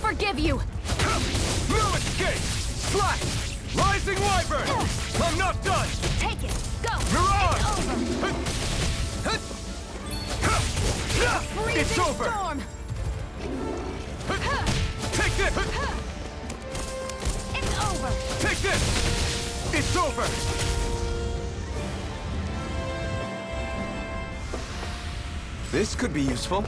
Forgive you! No escape! Slash! Rising Wyvern! I'm not done! Take it! Go! Mirage! It's over! It's over! Storm! Take this! It's over! Take this! It's over! This could be useful.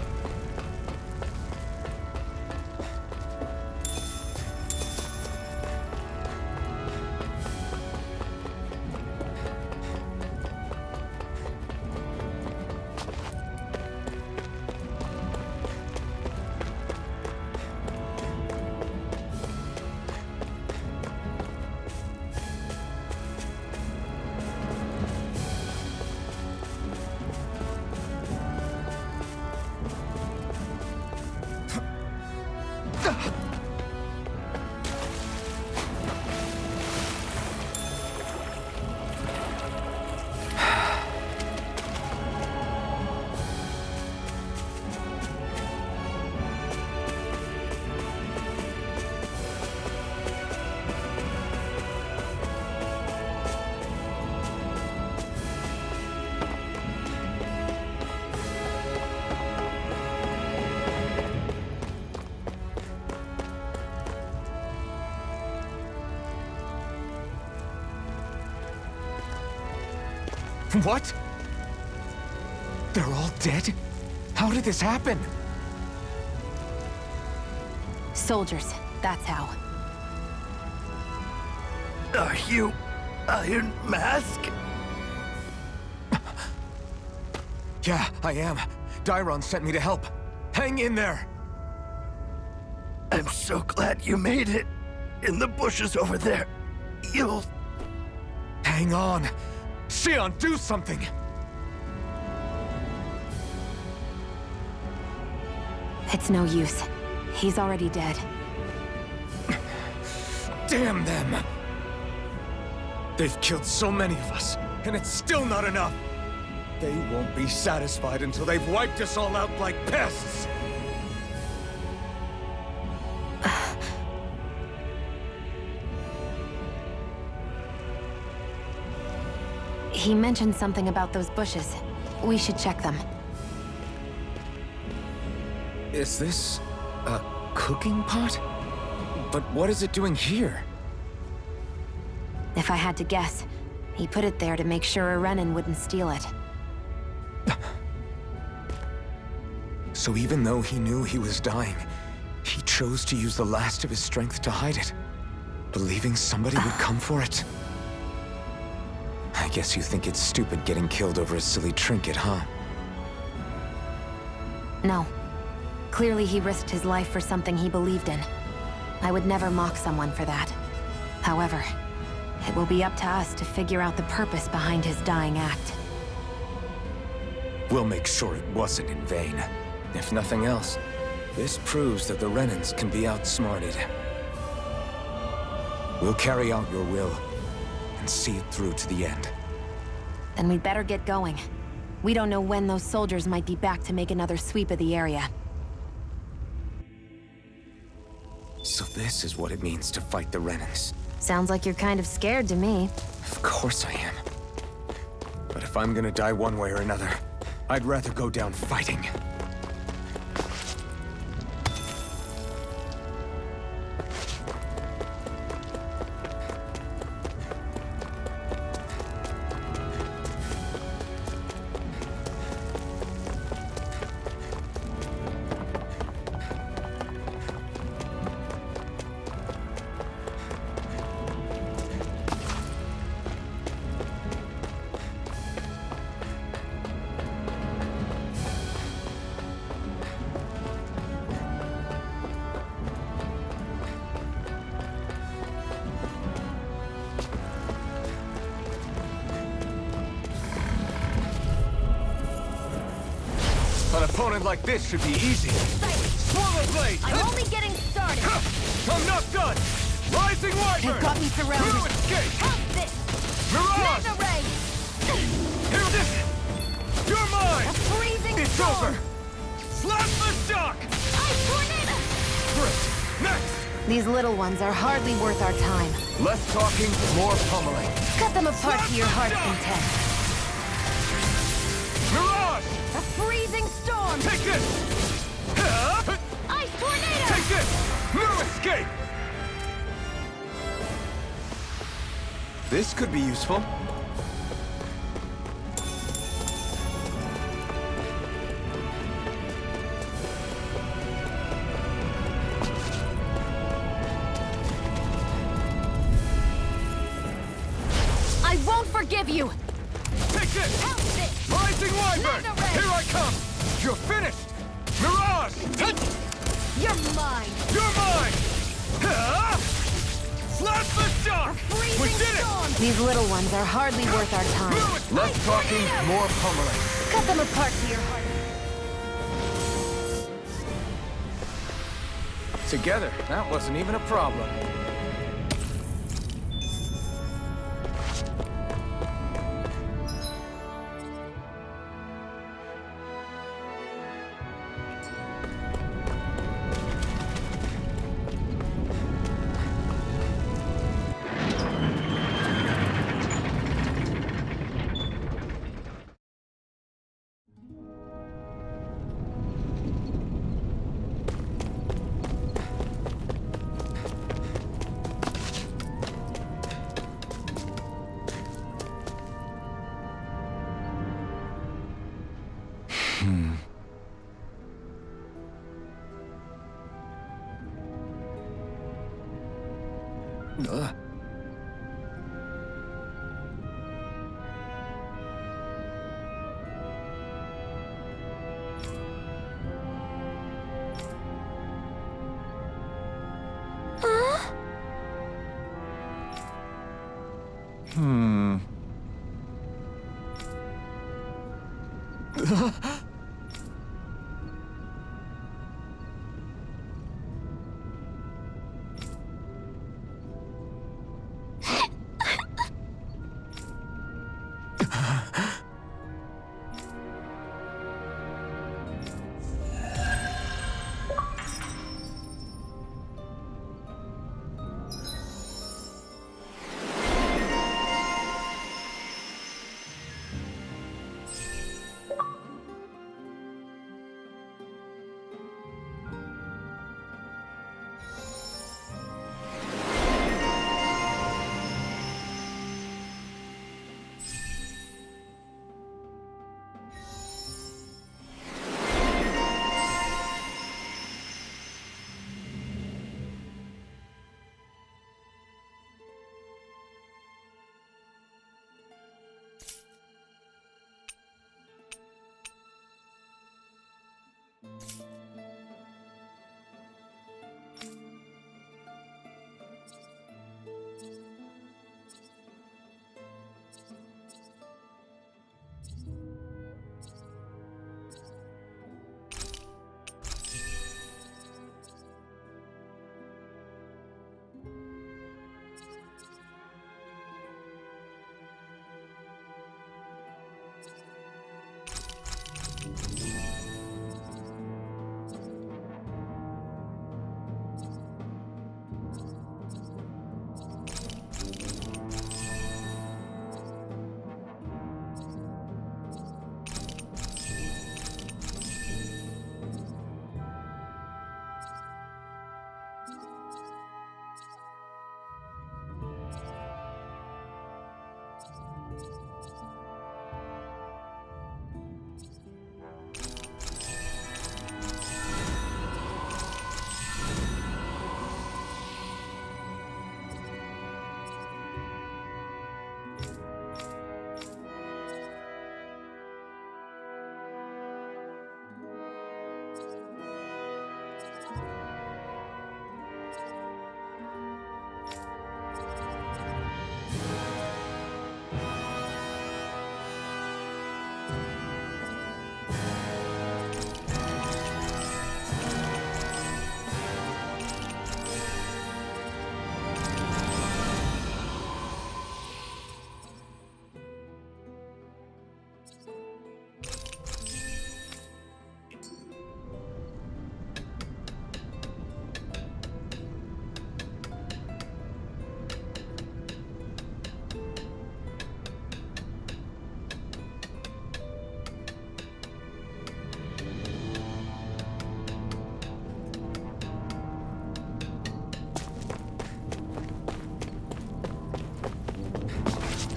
What? They're all dead? How did this happen? Soldiers, that's how. Are you Iron Mask? Yeah, I am. Dairon sent me to help. Hang in there! I'm so glad you made it. In the bushes over there. You'll... Hang on! Xion, do something! It's no use. He's already dead. Damn them! They've killed so many of us, and it's still not enough! They won't be satisfied until they've wiped us all out like pests! He mentioned something about those bushes. We should check them. Is this a cooking pot? But what is it doing here? If I had to guess, he put it there to make sure a Renan wouldn't steal it. So even though he knew he was dying, he chose to use the last of his strength to hide it, believing somebody would come for it. I guess you think it's stupid getting killed over a silly trinket, huh? No. Clearly he risked his life for something he believed in. I would never mock someone for that. However, it will be up to us to figure out the purpose behind his dying act. We'll make sure it wasn't in vain. If nothing else, this proves that the Renans can be outsmarted. We'll carry out your will, and see it through to the end. Then we'd better get going. We don't know when those soldiers might be back to make another sweep of the area. So this is what it means to fight the Renans. Sounds like you're kind of scared to me. Of course I am. But if I'm gonna die one way or another, I'd rather go down fighting. opponent like this should be easy. Swallow blade! I'm only getting started. I'm not done! Rising Wyvern! They've got me surrounded. Through escape! Have this! Mirage! Mega ray! Here this! You're mine! A freezing It's storm! over! Slap the shock! Ice tornado! Great! Next! These little ones are hardly worth our time. Less talking, more pummeling. Cut them apart to your heart's content. Mirage! A freezing storm! Take this! Ice tornado! Take this! No escape! This could be useful. I won't forgive you! Take this! Help this! Rising Wyvern! Mega ray! Here I come! You're finished! Mirage! You're mine! You're mine! Slap the shock! Freezing We did it! storm! These little ones are hardly worth our time. Less talking, more pummeling. Cut them apart to your heart. Together, that wasn't even a problem.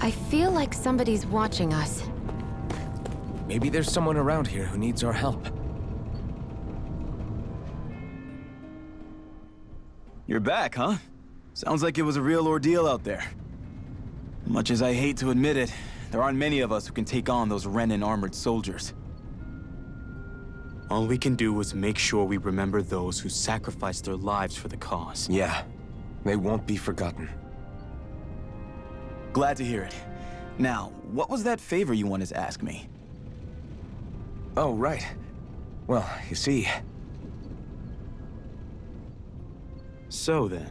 I feel like somebody's watching us. Maybe there's someone around here who needs our help. You're back, huh? Sounds like it was a real ordeal out there. Much as I hate to admit it, there aren't many of us who can take on those Renan armored soldiers. All we can do is make sure we remember those who sacrificed their lives for the cause. Yeah, they won't be forgotten. Glad to hear it. Now, what was that favor you wanted to ask me? Oh, right. Well, you see... So then,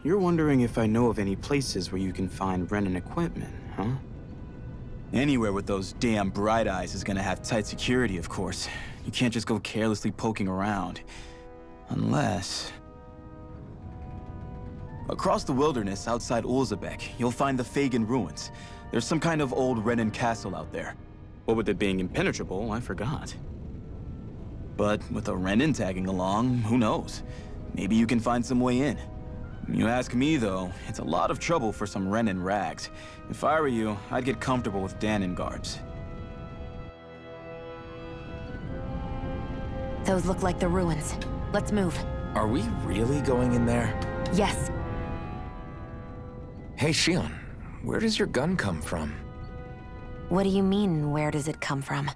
you're wondering if I know of any places where you can find Renan equipment, huh? Anywhere with those damn bright eyes is gonna have tight security, of course. You can't just go carelessly poking around. Unless... Across the wilderness outside Ulzebek, you'll find the Fagan ruins. There's some kind of old Renan castle out there. What with it being impenetrable, I forgot. But with a Renan tagging along, who knows? Maybe you can find some way in. You ask me, though, it's a lot of trouble for some Renan rags. If I were you, I'd get comfortable with Danon guards. Those look like the ruins. Let's move. Are we really going in there? Yes. Hey, Shion, where does your gun come from? What do you mean, where does it come from?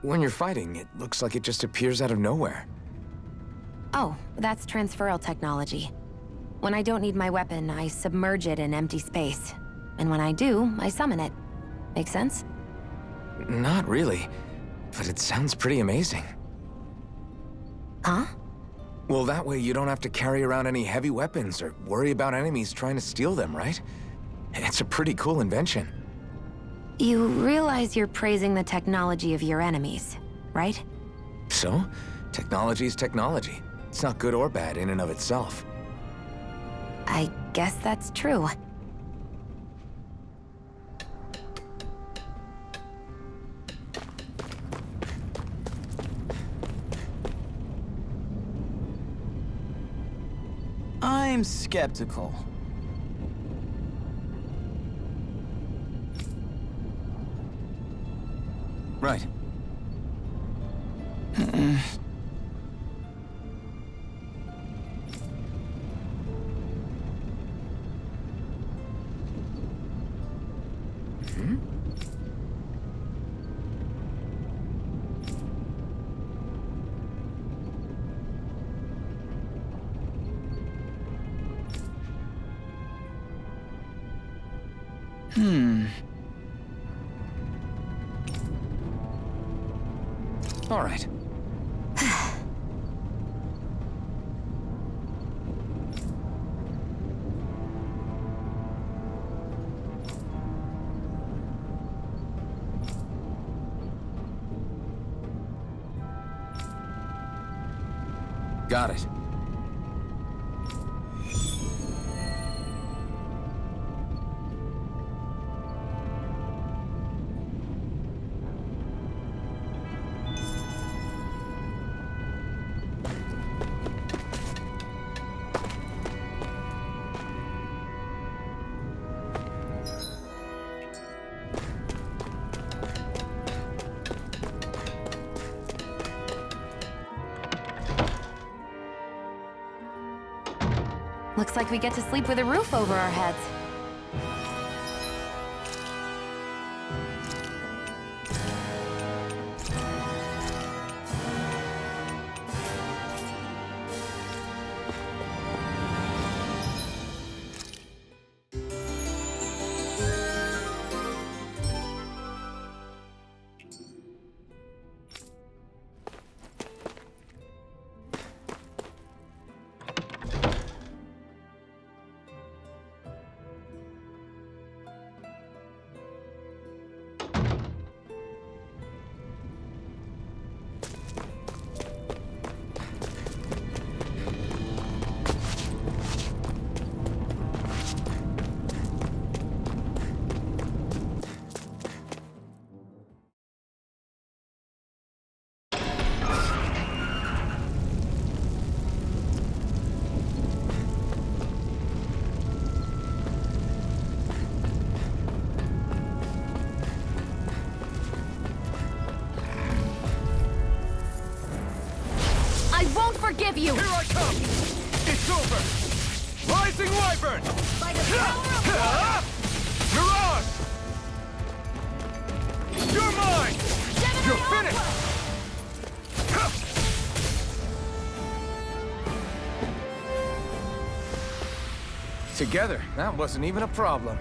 When you're fighting, it looks like it just appears out of nowhere. Oh, that's transferal technology. When I don't need my weapon, I submerge it in empty space. And when I do, I summon it. Make sense? Not really, but it sounds pretty amazing. Huh? Well, that way you don't have to carry around any heavy weapons or worry about enemies trying to steal them, right? It's a pretty cool invention. You realize you're praising the technology of your enemies, right? So, technology is technology. It's not good or bad in and of itself. I guess that's true. I'm skeptical. Right. All right. Got it. Looks like we get to sleep with a roof over our heads. of you! Here I come! It's over! Rising Wyvern! By the power of Mirage! You're mine! Gemini You're finished! Together, that wasn't even a problem.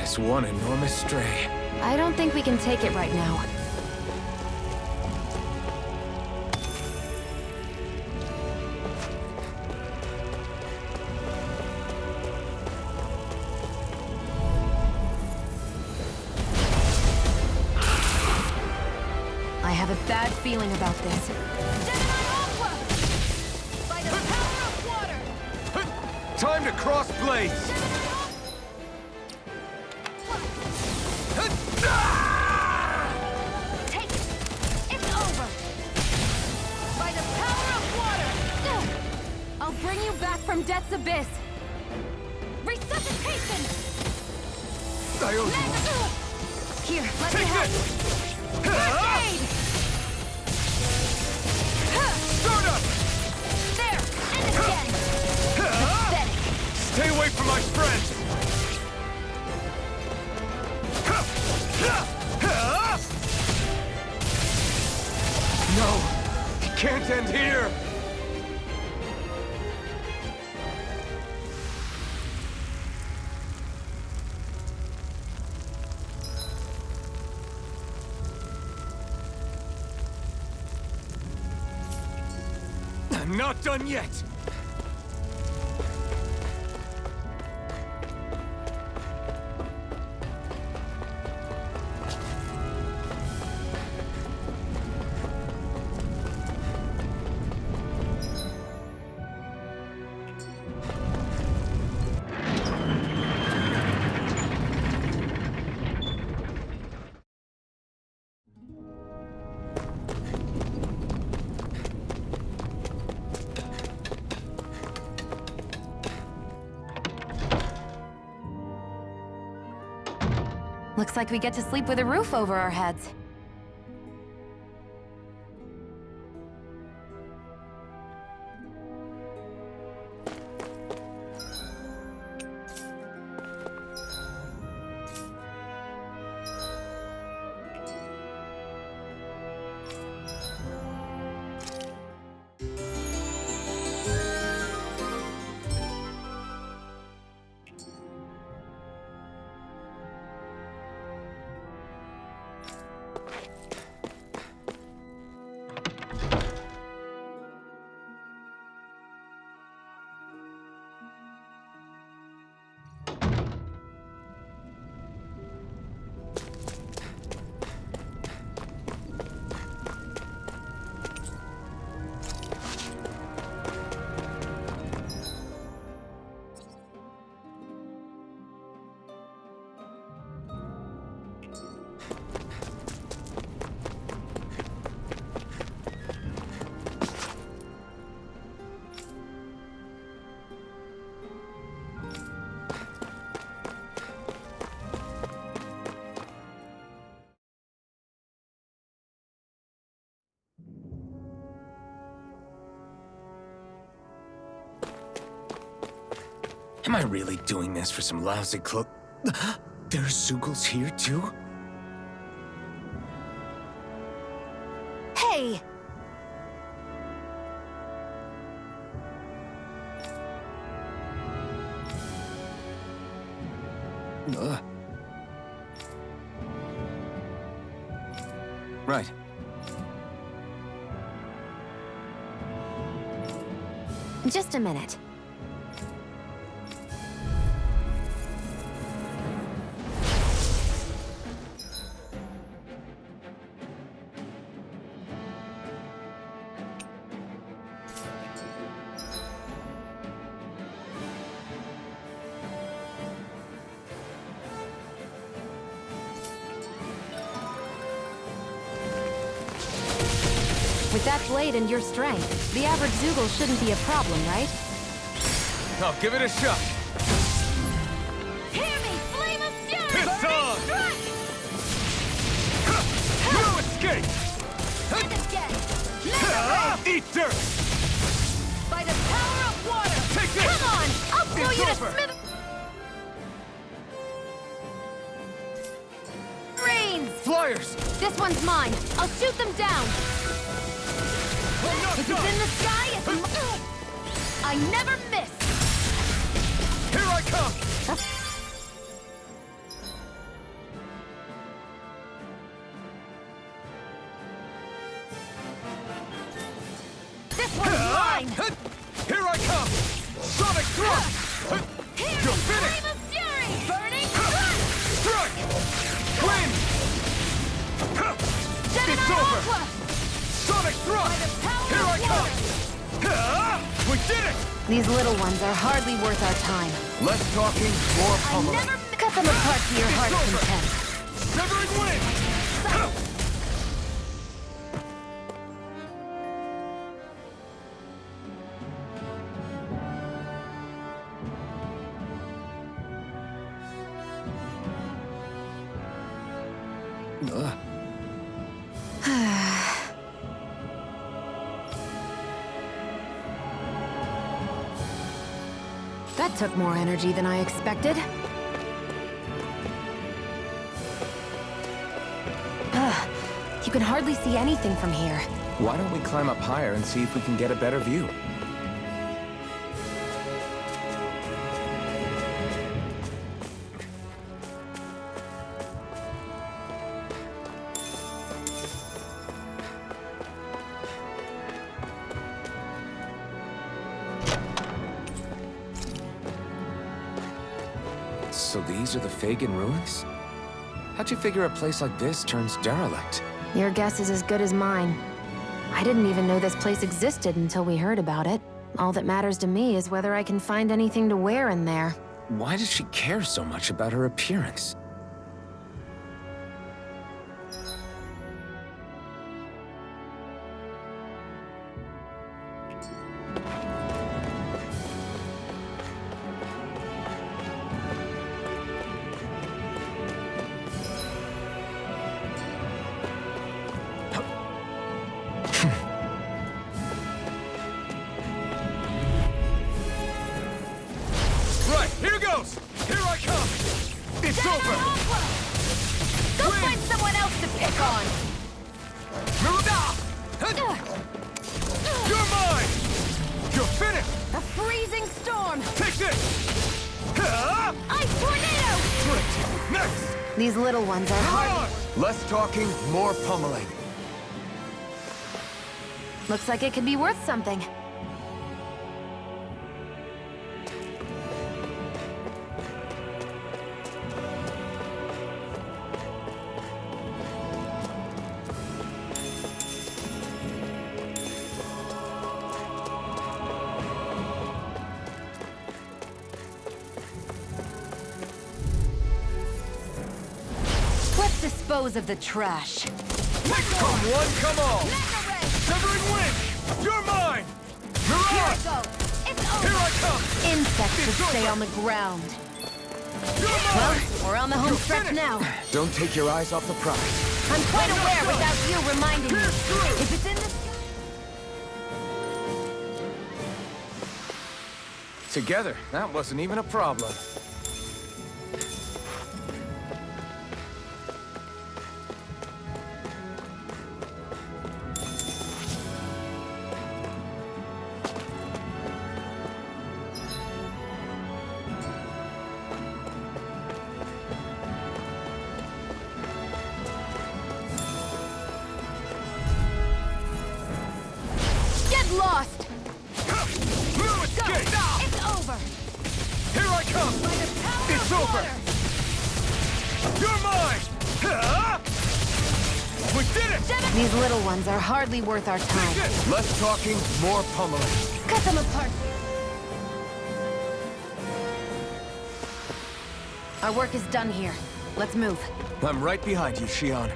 That's one enormous stray. I don't think we can take it right now. I have a bad feeling about this. Gemini Aqua! By the power of water! Time to cross blades! Take it! It's over! By the power of water! I'll bring you back from death's abyss! Resuscitation! I owe you. Here, let me Take help! this! First aid! Start up! There! And again! Pathetic! Stay away from my friends! No! It can't end here! I'm not done yet! Looks like we get to sleep with a roof over our heads. Am I really doing this for some lousy clo- There's Zeugles here too? Hey! Right. Just a minute. With that blade and your strength, the average Zeugl shouldn't be a problem, right? I'll give it a shot. Hear me, Flame of Fury! Piss on! No escape! And again! Eat dirt! By the power of water! Take this! Come on! I'll throw It's you over. to smith... Brains! Flyers! This one's mine. I'll shoot them down. I'm not If done! it's in the sky, it's I never miss! Here I come! This one's mine! Here I come! Sonic thrust! Here, You're finished! Flame of Fury! Burning Strike! Wind! Gemini It's over! Aqua! Sonic thrust! By the power Here of I come! We did it! These little ones are hardly worth our time. Less talking, more I pummeling. never cut them apart to your heart's over. content. Severing wind! That took more energy than I expected. Ugh, you can hardly see anything from here. Why don't we climb up higher and see if we can get a better view? So these are the Fagin ruins? How'd you figure a place like this turns derelict? Your guess is as good as mine. I didn't even know this place existed until we heard about it. All that matters to me is whether I can find anything to wear in there. Why does she care so much about her appearance? Right, here goes! Here I come! It's over! Go Win! find someone else to pick on! You're mine! You're finished! A freezing storm! Take this! Ice tornado! Great! Next! These little ones are hard. On! Less talking, more pummeling. Looks like it could be worth something. Let's dispose of the trash. Come one, come all! Severing wind! You're mine! Here I Mirage! go! It's Here over! I come! Insects should It's stay over. on the ground. You're Well, mine! we're on the home You're stretch finished. now. Don't take your eyes off the prize. I'm quite aware without you reminding me. Pierce through. If it's in the... Together, that wasn't even a problem. Get lost! No escape! It's over! Here I come! By the power It's of over! water! You're mine! Huh? We did it! These little ones are hardly worth our time. Less talking, more pummeling. Cut them apart! Our work is done here. Let's move. I'm right behind you, Shion.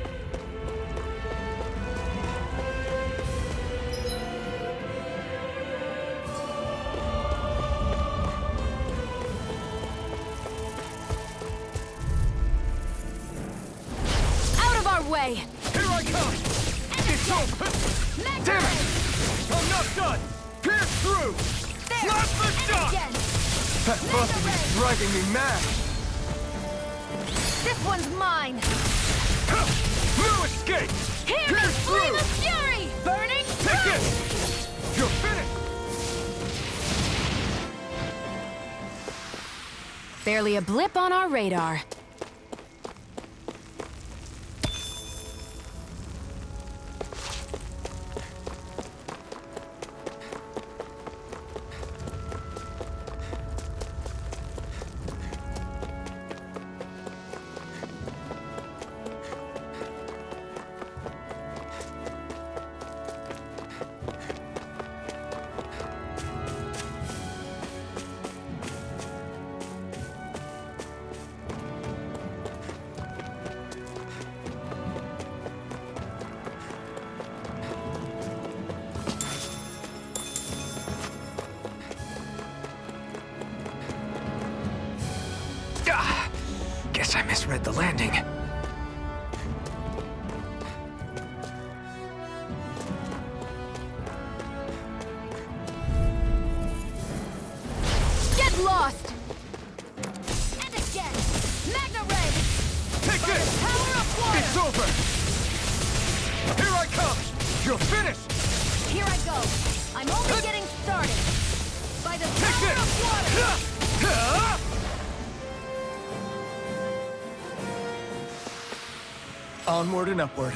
Out of our way! Here I come! It's over! Damn it! I'm not done! Pierce through! There! Blast the And shot! again! That buzzing is driving me mad! This one's mine! No escape! Hear me! Pierce Flame through! of fury! Burning! Take this! You're finished! Barely a blip on our radar. Guess I misread the landing. Get lost! And again! Magna Ray! Take By this! the power of water! It's over! Here I come! You're finished! Here I go! I'm only getting started! By the Take power this! of water! Onward and upward.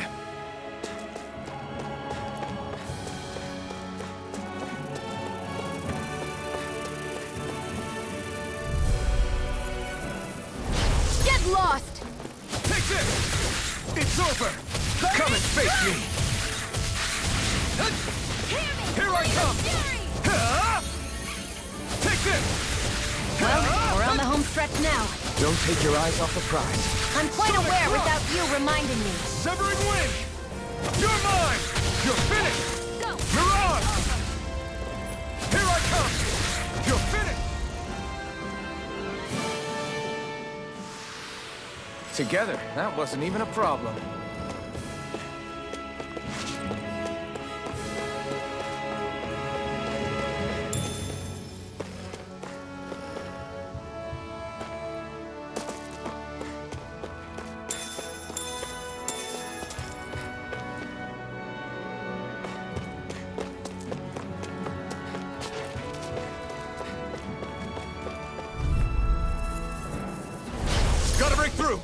Get lost! Take this! It's over! Come and face me! Hear me! Here I Flame of come! Fury! Take this! Well, we're on the home stretch now. Don't take your eyes off the prize. I'm quite Sonic aware Rock! without you reminding me. Severing wind! You're mine! You're finished! Go! Mirage! Here I come! You're finished! Together, that wasn't even a problem. Gotta break through!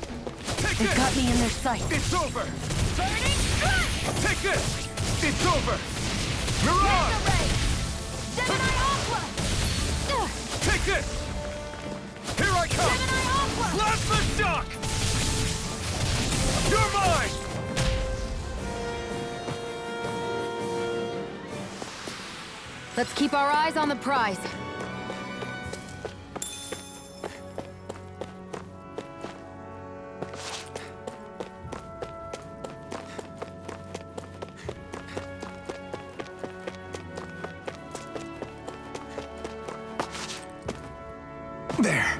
Take They've this! got me in their sight. It's over! Burning Strike! Take this! It's over! Magna Mirage! Ray! Gemini Aqua! Ugh, Take this! Here I come! Gemini Aqua! Blast the shock! You're mine! Let's keep our eyes on the prize. There.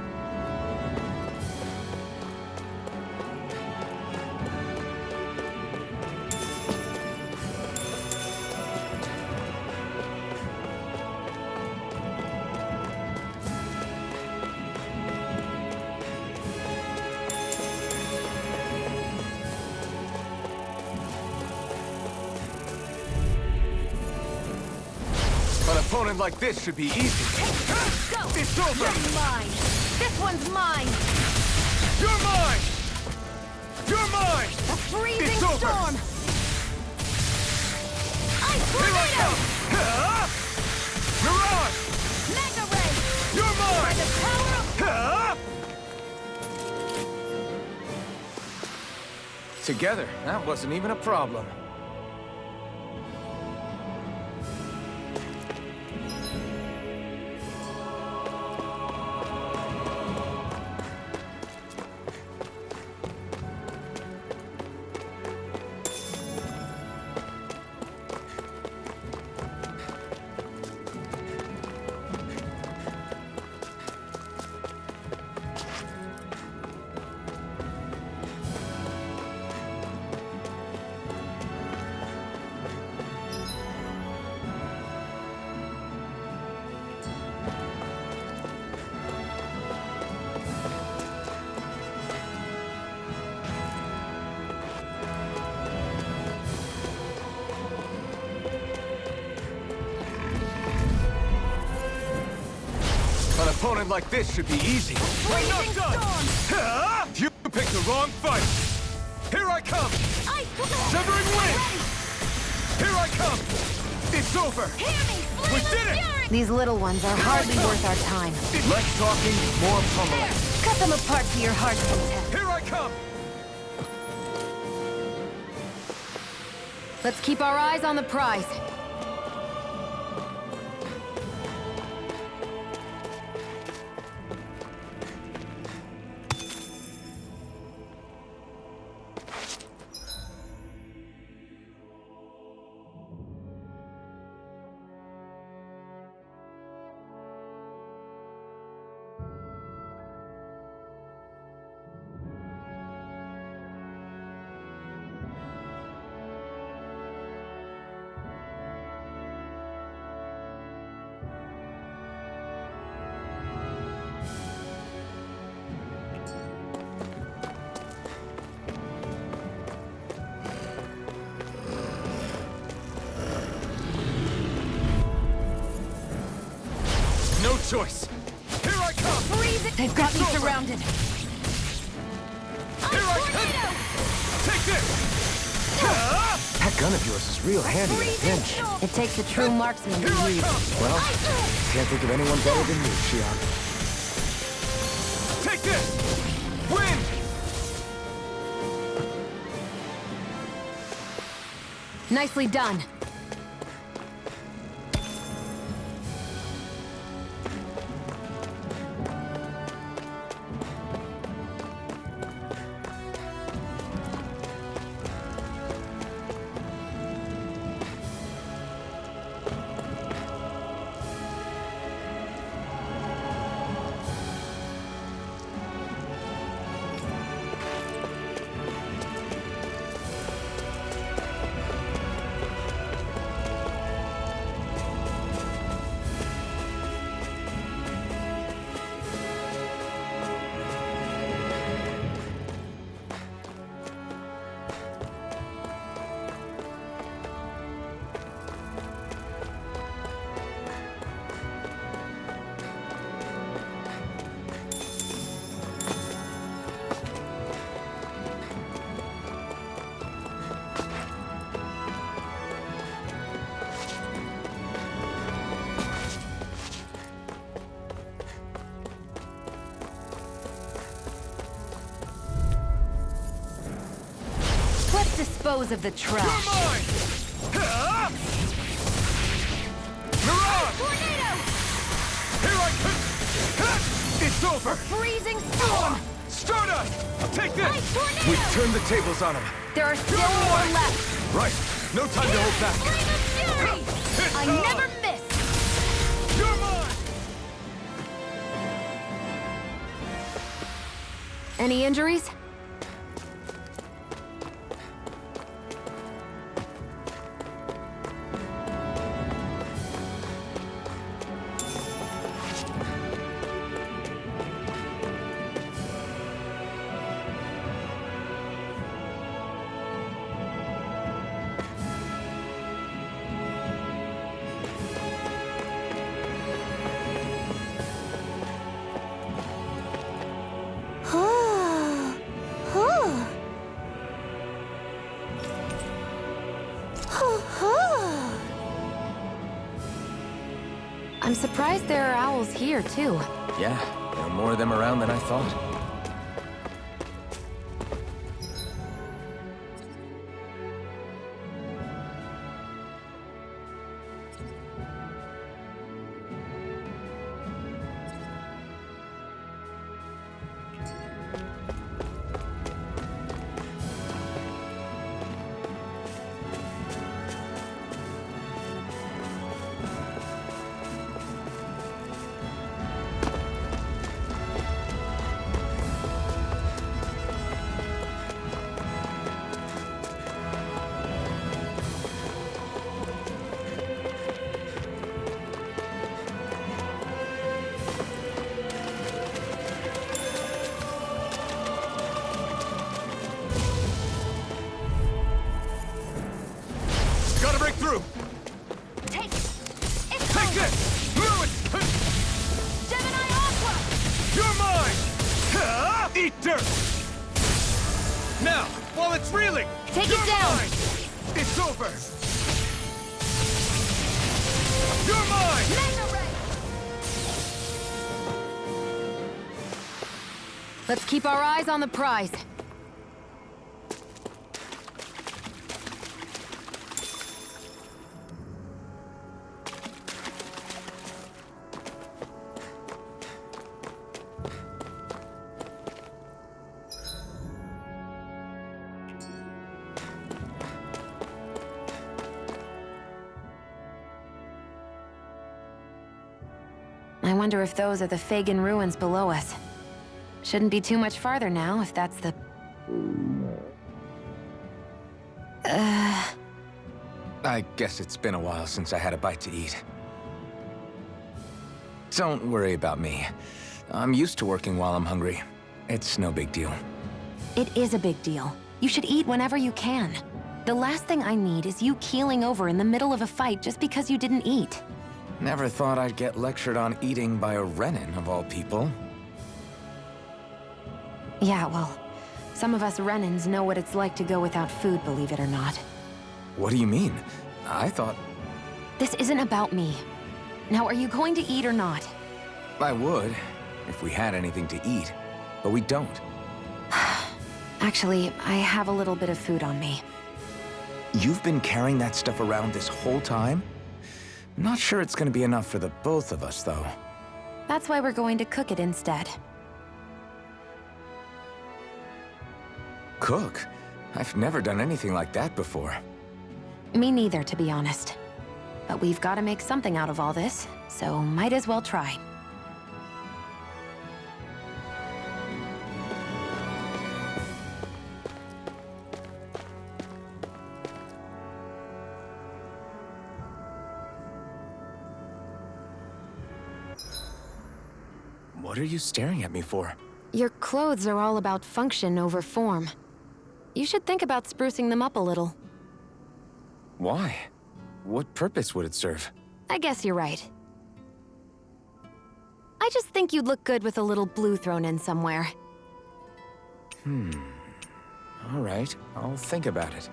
opponent like this should be easy. Go! It's over! You're mine! This one's mine! You're mine! You're mine! A freezing It's over. storm! Ice Here I tornado! come! Ah! Mirage! Mega ray! You're By mine! the power of... Ah! Together, that wasn't even a problem. An opponent like this should be easy. I'm not Freezing done! storm! Ah! You picked the wrong fight! Here I come! Ice tornado! Severing wind! Here I come! It's over! Hear me! Flame We of did it! fury! These little ones are hardly worth our time. Less talking, more pummeling. Cut them apart to your heart's content. Here I come! Let's keep our eyes on the prize. No choice! Here I come! Freeze it! They've got me It's over. surrounded. Here I come! Take this! Ah! That gun of yours is real handy in a pinch. It takes a true marksman to Here I use. come! Well, can't think of anyone better than you, Shion. Take this! Wind! Nicely done. Let's dispose of the You're trash. mine! Ah! Mirage! Tornado! Here I come! Ah! It's over! Freezing storm! Stardust! Take this! Ice tornado! We've turned the tables on him. There are still more left. Right. No time to hold back. Flame of fury! It's I on! never miss. You're mine! Any injuries? I'm surprised there are owls here, too. Yeah, there are more of them around than I thought. Gotta break through! Take it! It's Take over! this! Move it! Gemini Aqua! You're mine! Eat dirt! Now, while it's reeling! Take it you're down. Mine. It's over! You're mine! Mega Ray! Let's keep our eyes on the prize. I wonder if those are the Fagin ruins below us. Shouldn't be too much farther now, if that's the... I guess it's been a while since I had a bite to eat. Don't worry about me. I'm used to working while I'm hungry. It's no big deal. It is a big deal. You should eat whenever you can. The last thing I need is you keeling over in the middle of a fight just because you didn't eat. Never thought I'd get lectured on eating by a Renin, of all people. Yeah, well, some of us Renins know what it's like to go without food, believe it or not. What do you mean? I thought This isn't about me. Now, are you going to eat or not? I would, if we had anything to eat, but we don't. Actually, I have a little bit of food on me. You've been carrying that stuff around this whole time? Not sure it's gonna be enough for the both of us, though. That's why we're going to cook it instead. Cook? I've never done anything like that before. Me neither, to be honest. But we've got to make something out of all this, so might as well try. What are you staring at me for? Your clothes are all about function over form. You should think about sprucing them up a little. Why? What purpose would it serve? I guess you're right. I just think you'd look good with a little blue thrown in somewhere. All right, I'll think about it.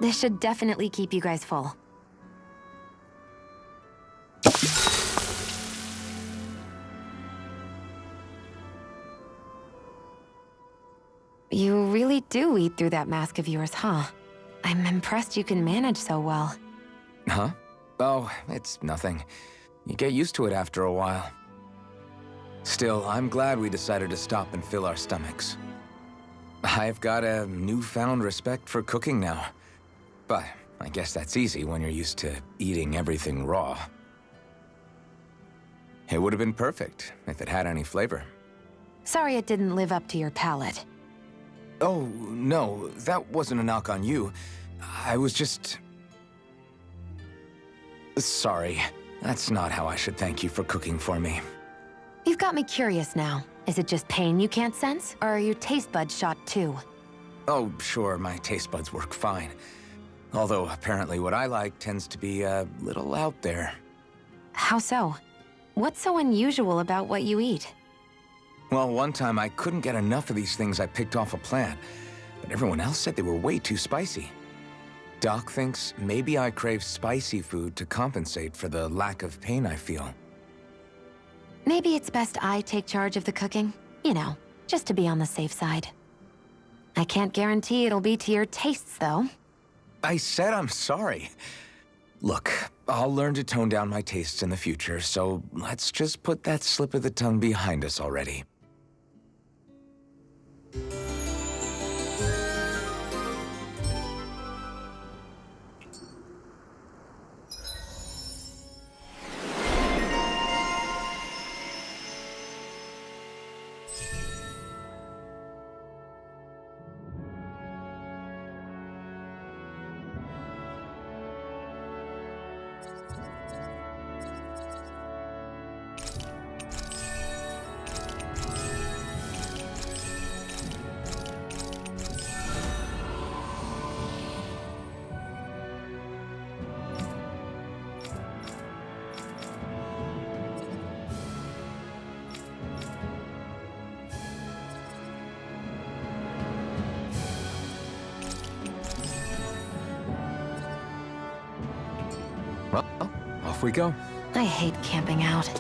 This should definitely keep you guys full. You really do eat through that mask of yours, huh? I'm impressed you can manage so well. Huh? Oh, it's nothing. You get used to it after a while. Still, I'm glad we decided to stop and fill our stomachs. I've got a newfound respect for cooking now. But I guess that's easy when you're used to eating everything raw. It would have been perfect if it had any flavor. Sorry it didn't live up to your palate. Oh, no, that wasn't a knock on you. I was just... Sorry. That's not how I should thank you for cooking for me. You've got me curious now. Is it just pain you can't sense, or are your taste buds shot too? Oh, sure, my taste buds work fine. Although, apparently what I like tends to be a little out there. How so? What's so unusual about what you eat? Well, one time I couldn't get enough of these things I picked off a plant, but everyone else said they were way too spicy. Doc thinks maybe I crave spicy food to compensate for the lack of pain I feel. Maybe it's best I take charge of the cooking. You know, just to be on the safe side. I can't guarantee it'll be to your tastes, though. I said I'm sorry. Look, I'll learn to tone down my tastes in the future, so let's just put that slip of the tongue behind us already. Well, off we go. I hate camping out.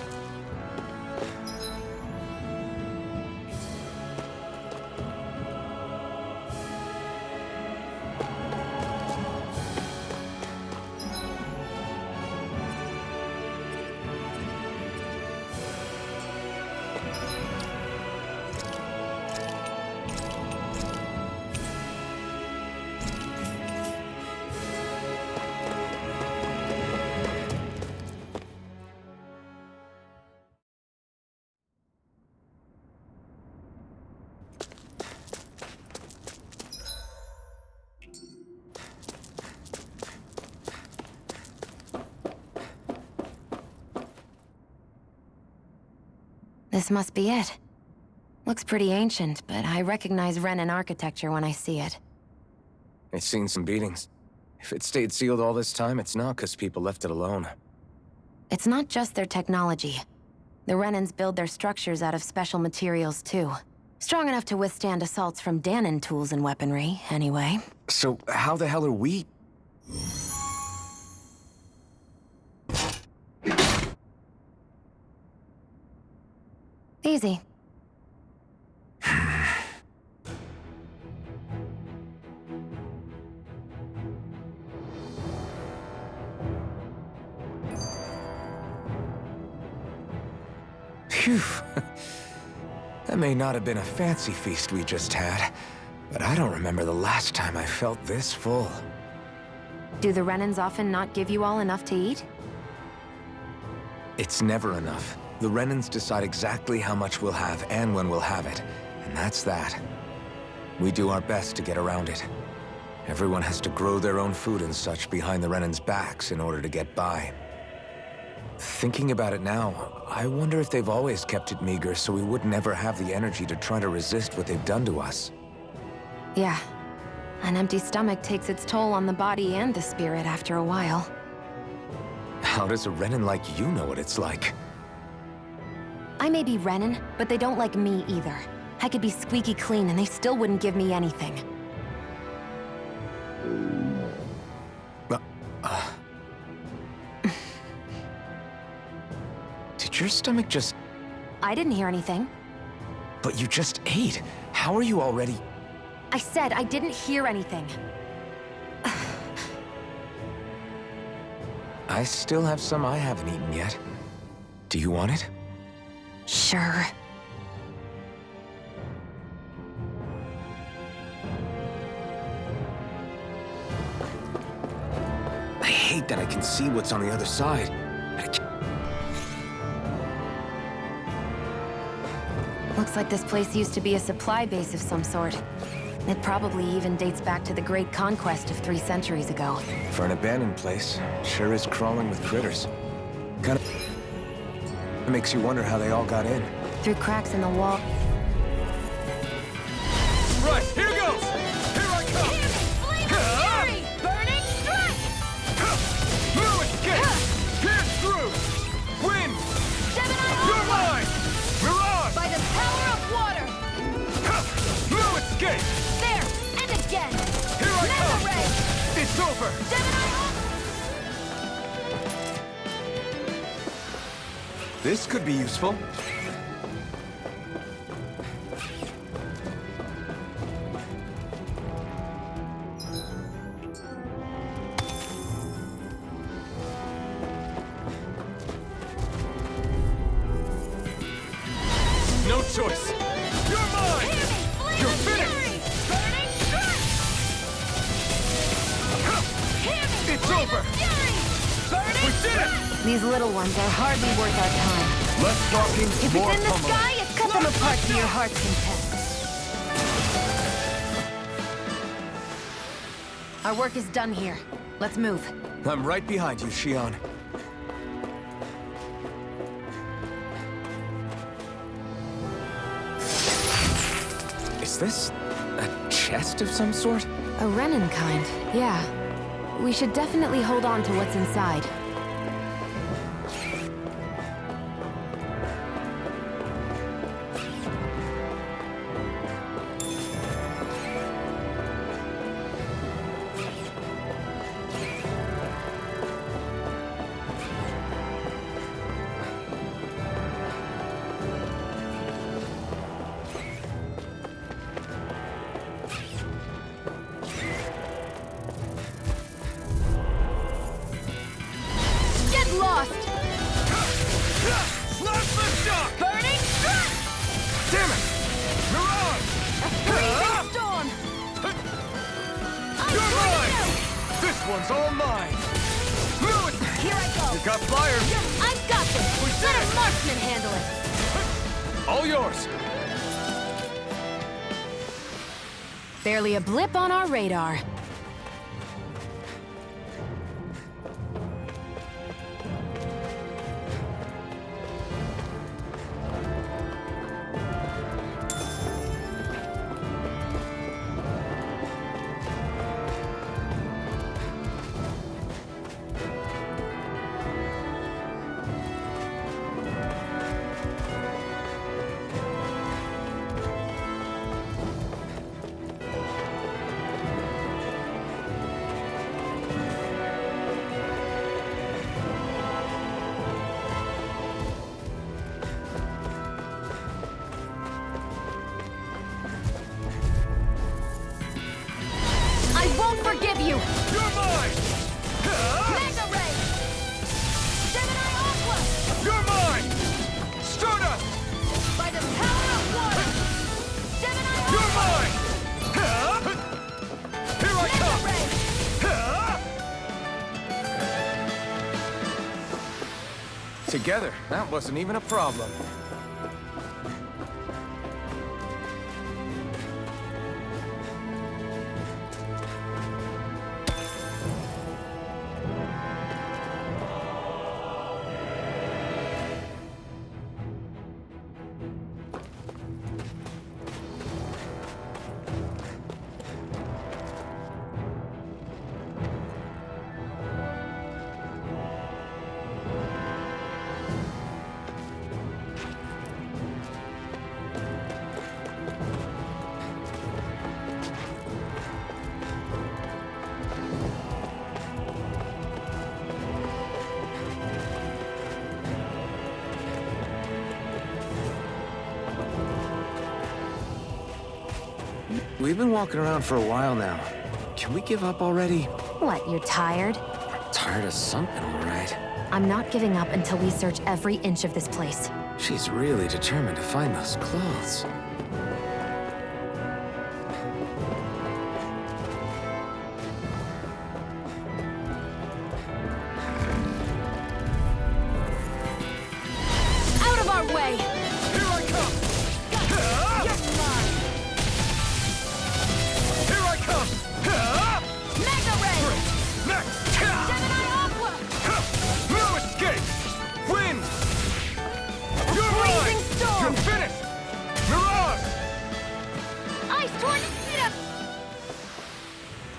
This must be it. Looks pretty ancient, but I recognize Renan architecture when I see it. It's seen some beatings. If it stayed sealed all this time, it's not because people left it alone. It's not just their technology. The Renans build their structures out of special materials, too. Strong enough to withstand assaults from Danon tools and weaponry, anyway. So how the hell are we? Easy. Phew. That may not have been a fancy feast we just had, but I don't remember the last time I felt this full. Do the Renans often not give you all enough to eat? It's never enough. The Renans decide exactly how much we'll have and when we'll have it, and that's that. We do our best to get around it. Everyone has to grow their own food and such behind the Renans' backs in order to get by. Thinking about it now, I wonder if they've always kept it meager so we would never have the energy to try to resist what they've done to us. Yeah. An empty stomach takes its toll on the body and the spirit after a while. How does a Renan like you know what it's like? I may be Renan, but they don't like me either. I could be squeaky clean and they still wouldn't give me anything. Did your stomach just... I didn't hear anything. But you just ate. How are you already... I said I didn't hear anything. I still have some I haven't eaten yet. Do you want it? Sure. I hate that I can see what's on the other side. But I can't... Looks like this place used to be a supply base of some sort. It probably even dates back to the Great Conquest of 3 centuries ago. For an abandoned place, sure is crawling with critters. Kind of makes you wonder how they all got in. through cracks in the wall. Right, here goes! Here I come! Flame of fury! Burning strike! No escape! Pierce through! Win! Gemini You're Aqua! mine! Mirage! By the power of water! No escape! There! And again! Here I Mega come! Ray! It's over! Gemini Aqua! This could be useful. No choice! You're mine! You're finished! Burning strike! It's over! We did it! These little ones are hardly worth our time. Less talking, If more it's in the pummeling. sky, cut them apart to your heart's content. Our work is done here. Let's move. I'm right behind you, Shion. Is this a chest of some sort? A Renin kind, yeah. We should definitely hold on to what's inside. Get lost! Last lift shot! Burning strike! Damn it! Mirage! Freezing storm! I'm You're bringing mine! you! This one's all mine! Lewis! Here I go! You got fire! I've got this! We did Let a it! marksman handle it! All yours! Barely a blip on our radar. I won't forgive you! You're mine! Mega Ray! Gemini Aqua! You're mine! Stardust! By the power of water! Gemini You're Aqua! mine! Here I Mega come! Ray! Together, that wasn't even a problem. We've been walking around for a while now. Can we give up already? What, you're tired? Tired of something, all right. I'm not giving up until we search every inch of this place. She's really determined to find those clothes. Out of our way! Here I come! You're mine! Here I come! Mega Ray! Next! Gemini Aqua! No escape! Win! You're Freezing mine! storm! You're finished! Ice tornado!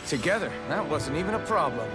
Together, that wasn't even a problem.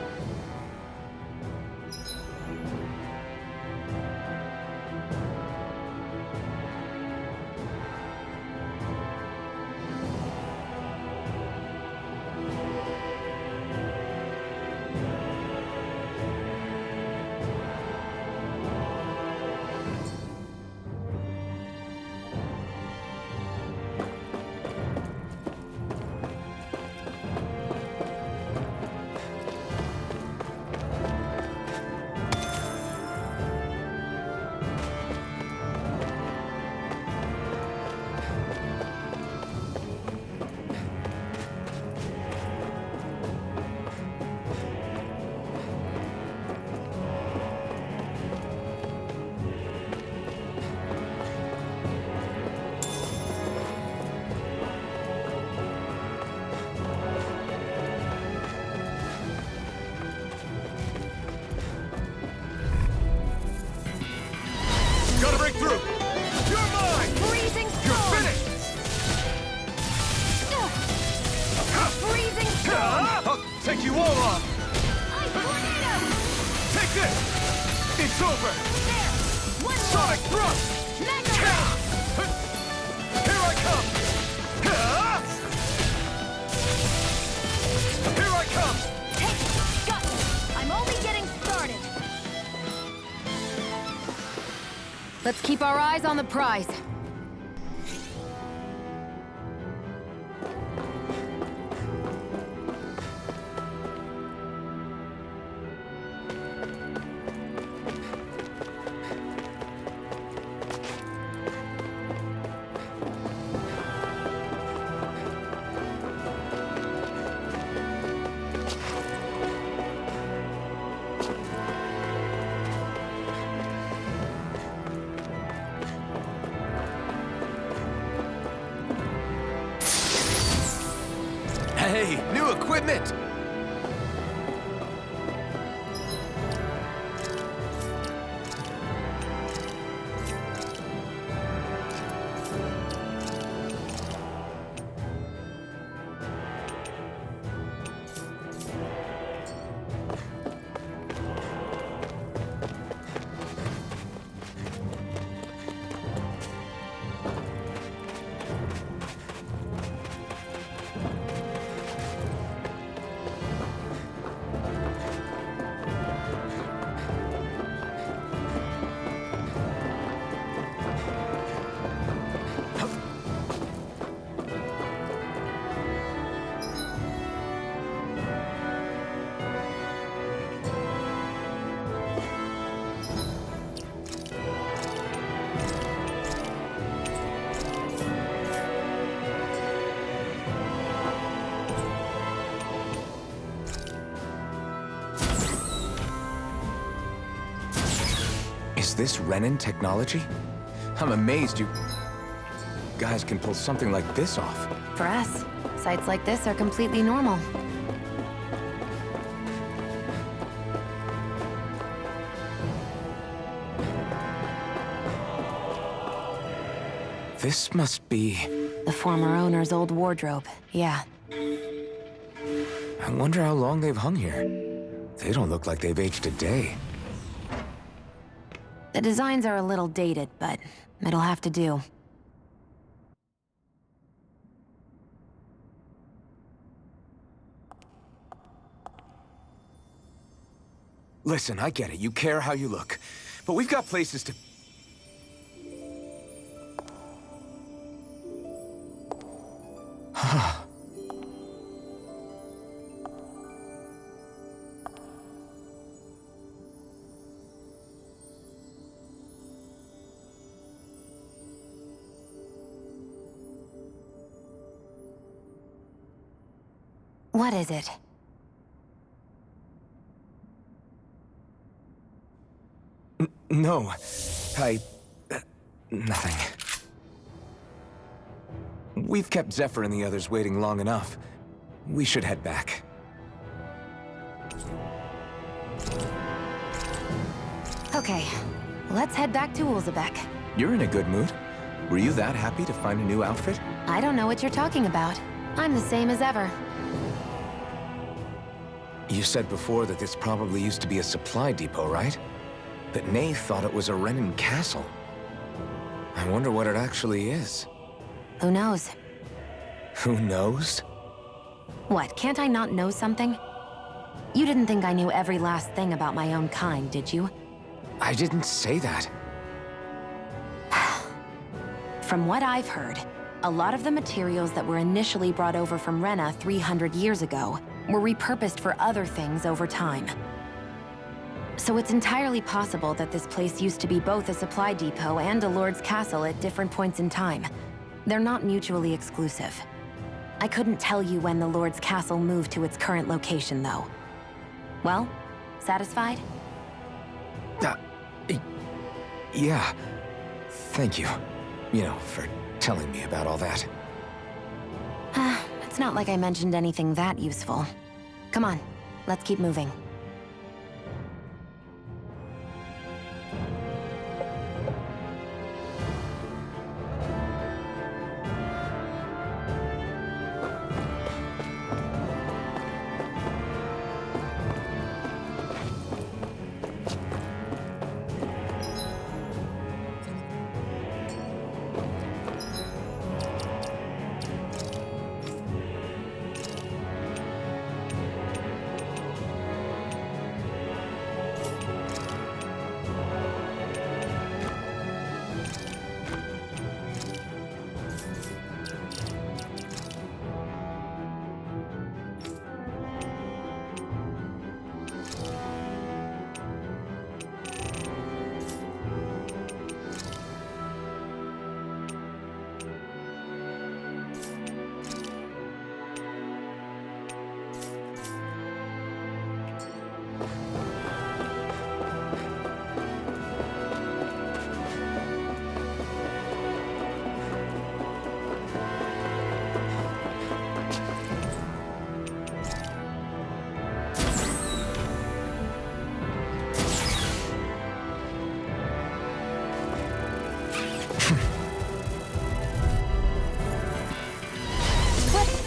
Gotta break through! You're mine! Freezing You're storm! finished! Freezing storm! I'll take you all on! Ice tornado! Take this! It's over! There! One Sonic more! thrust! Mega Ray! Here I come! Here I come! Hey, gut! I'm only getting started! Let's keep our eyes on the prize. Hey, new equipment! Is this Renin technology? I'm amazed you guys can pull something like this off. For us, sites like this are completely normal. This must be... The former owner's old wardrobe, yeah. I wonder how long they've hung here. They don't look like they've aged a day. The designs are a little dated, but it'll have to do. Listen, I get it. You care how you look. But we've got places to... What is it? No. Nothing. We've kept Zephyr and the others waiting long enough. We should head back. Okay, let's head back to Ulzebek. You're in a good mood. Were you that happy to find a new outfit? I don't know what you're talking about. I'm the same as ever. You said before that this probably used to be a supply depot, right? But Nay thought it was a Renan castle. I wonder what it actually is. Who knows? Who knows? What, can't I not know something? You didn't think I knew every last thing about my own kind, did you? I didn't say that. From what I've heard, a lot of the materials that were initially brought over from Rena 300 years ago were repurposed for other things over time. So it's entirely possible that this place used to be both a supply depot and a lord's castle at different points in time. They're not mutually exclusive. I couldn't tell you when the lord's castle moved to its current location, though. Well, satisfied? Yeah. Thank you. You know, for telling me about all that. It's not like I mentioned anything that useful. Come on, let's keep moving.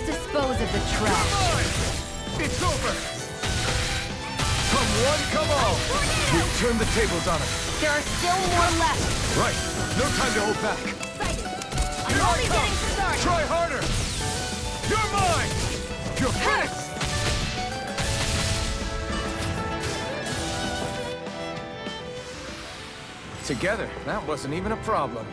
Dispose of the trash. It's over! Come one, come all! We've turned the tables on him. There are still more left. Right. No time to hold back. I'm only getting started. Try harder! You're mine! You're finished! Together, that wasn't even a problem.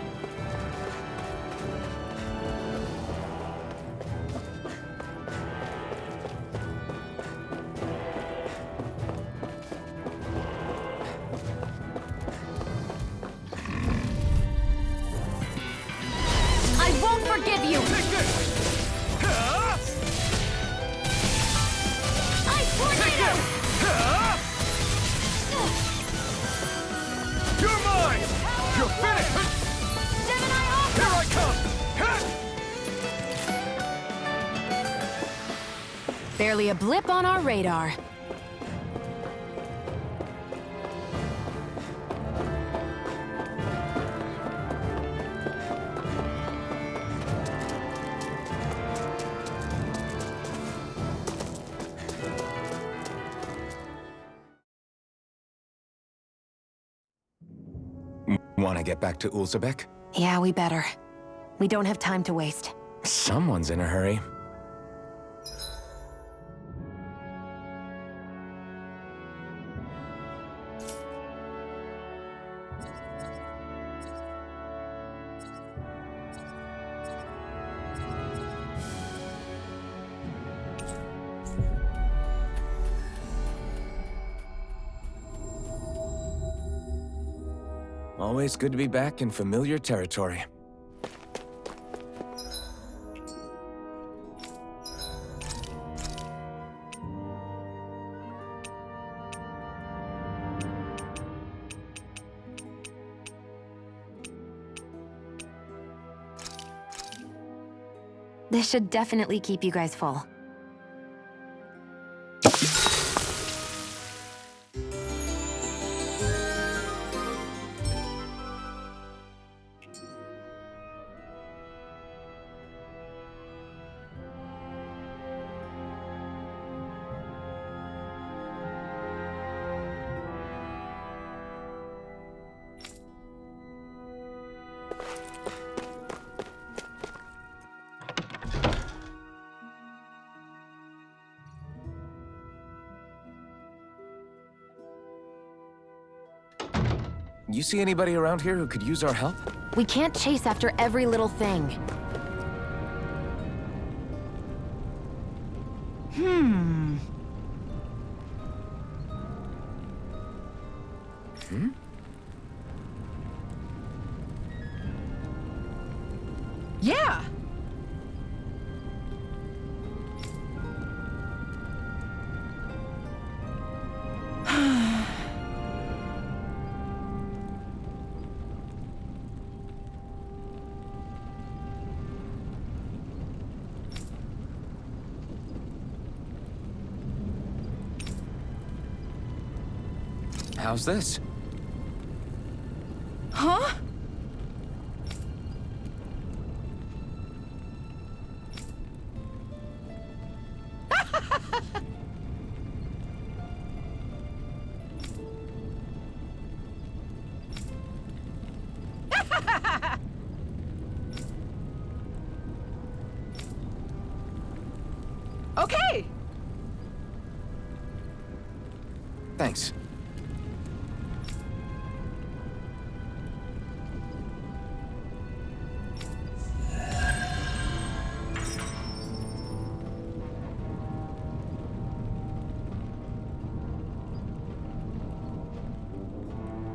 I won't forgive you! Take this! Ice tornado! You're mine! You're finished! Gemini Ultra! Here I come! Barely a blip on our radar. Want to get back to Ulzebek? Yeah, we better. We don't have time to waste. Someone's in a hurry. Always good to be back in familiar territory. This should definitely keep you guys full. You see anybody around here who could use our help? We can't chase after every little thing. Yeah! How's this? Huh? Okay! Thanks.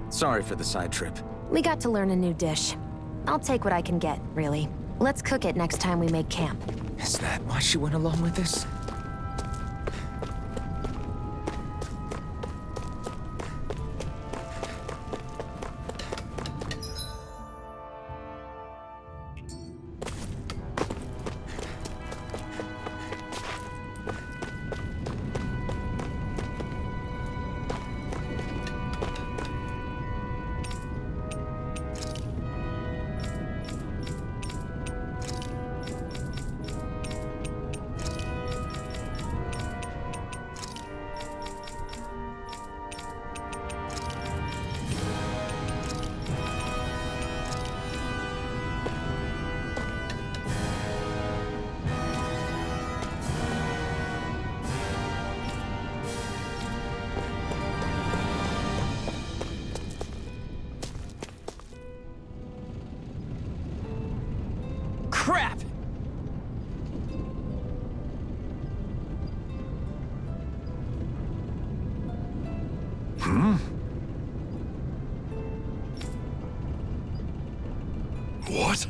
Sorry for the side trip. We got to learn a new dish. I'll take what I can get, really. Let's cook it next time we make camp. Is that why she went along with this? Crap! What?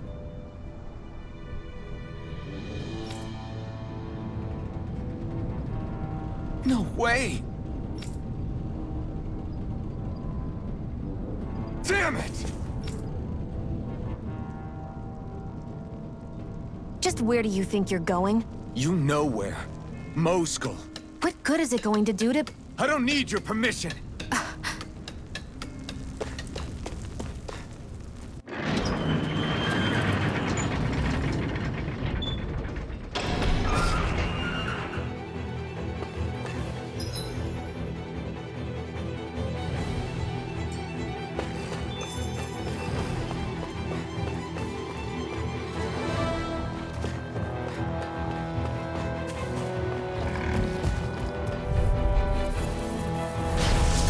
No way! Damn it! Just where do you think you're going? You know where. Moskull. What good is it going to do to... I don't need your permission.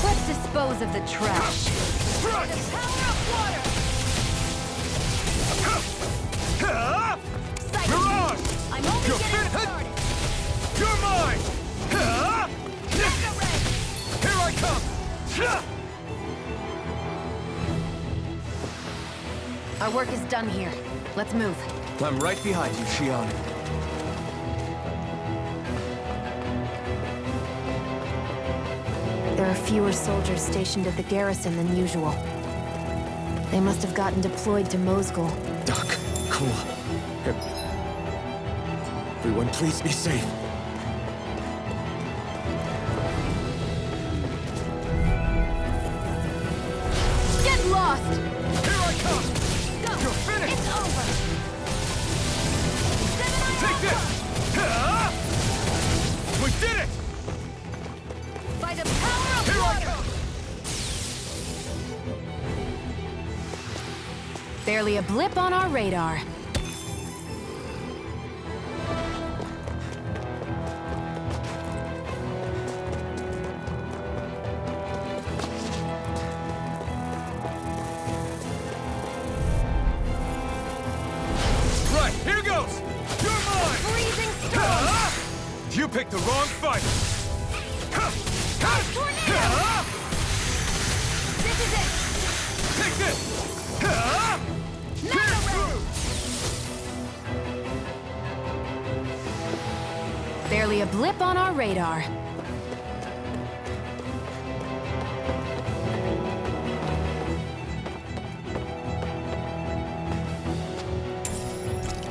Let's dispose of the trash. Mirage! I'm only You're getting fit- started. You're mine! Here I come! Our work is done here. Let's move. I'm right behind you, Shion. There are fewer soldiers stationed at the garrison than usual. They must have gotten deployed to Moskull. Doc, cool. Everyone, please be safe. Get lost! Here I come! Go! You're finished! It's over! Take this! We did it! By the power of Here I water! come! Barely a blip on our radar. You picked the wrong fight! Tornado! This is it! Take this! Mega Ray! Barely a blip on our radar.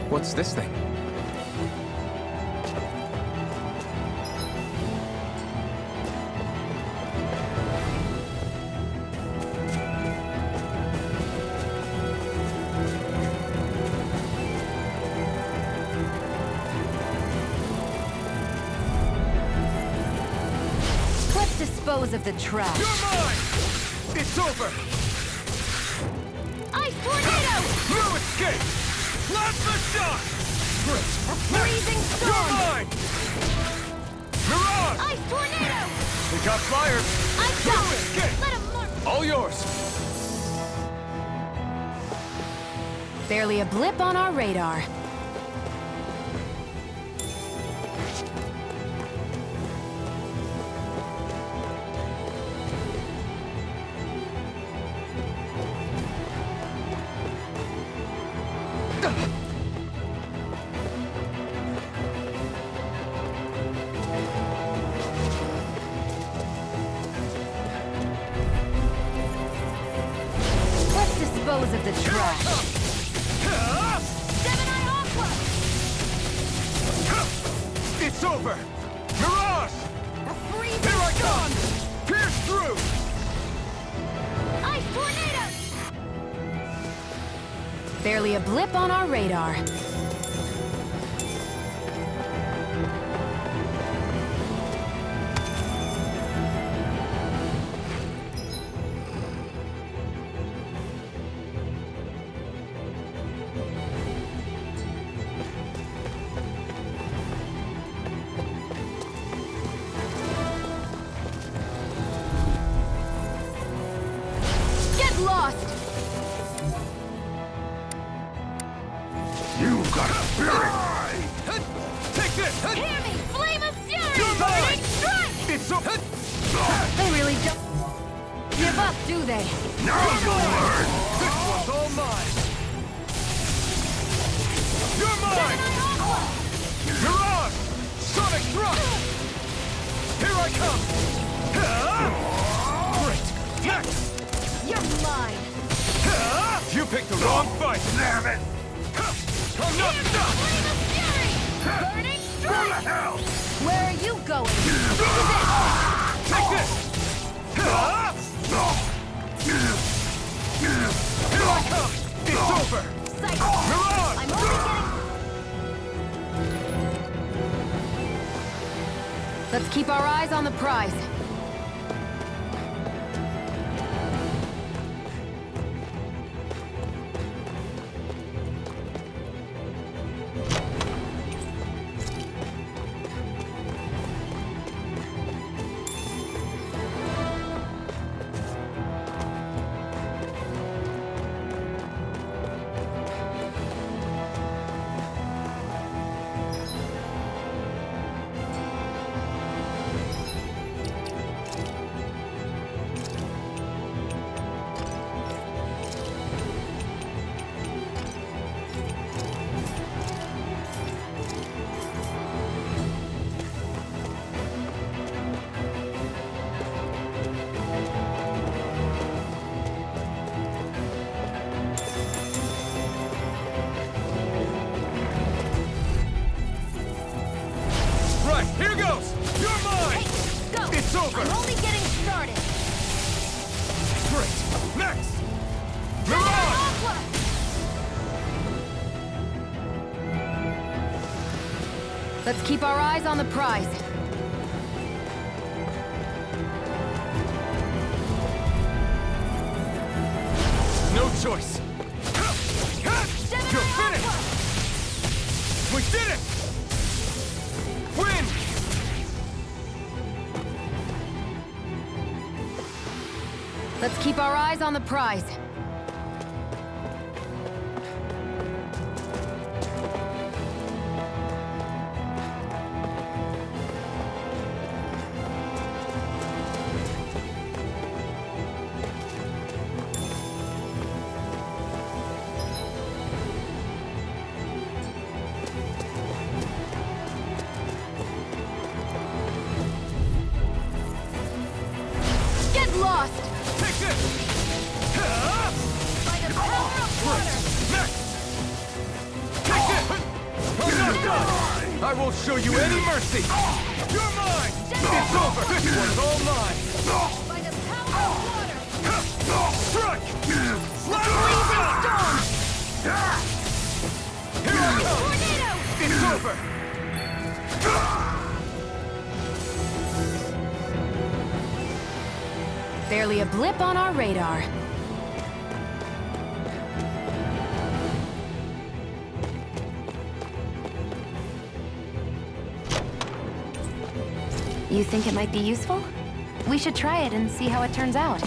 What's this thing? Let's dispose of the trash. You're mine! It's over! Ice Tornado! No escape! Plasma shot! Great! A freezing You're storm! mine! Mirage! Ice Tornado! We got fire! I've No got it! escape! Let him mark! All yours! Barely a blip on our radar. Let's dispose of the trash. Gemini Aqua! It's over! Mirage! A freezing Here I storm! come! Pierce through! Ice Tornado! Barely a blip on our radar. Get lost! You got a spirit! Take this! Hear me! Flame of Fury! You're mine! Burning Strike! It's over! They really don't give up, do they? Now you'll learn! This one's all mine! You're mine! Gemini Aqua! Mirage! Sonic Thrust! Here I come! Great! Next! You're mine! You picked the wrong fight! Damn it! I'm not stuck! Flame of Fury! Burning Where the Strike! hell? Where are you going? Take this! Here I come! It's over! Sight! Mirage! I'm only getting... Let's keep our eyes on the prize. Right, here goes! You're mine! Hey, go! It's over! I'm only getting started. Great! Next! Gemini Mirage! Aqua! Let's keep our eyes on the prize. No choice! Gemini You're finished! Aqua! We did it! Win! Let's keep our eyes on the prize. done! I won't show you any mercy! You're mine! It's over! This one's all mine! By the power of water! Strike! Freezing storm! Here I come! Tornado! It's over! Barely a blip on our radar. You think it might be useful? We should try it and see how it turns out.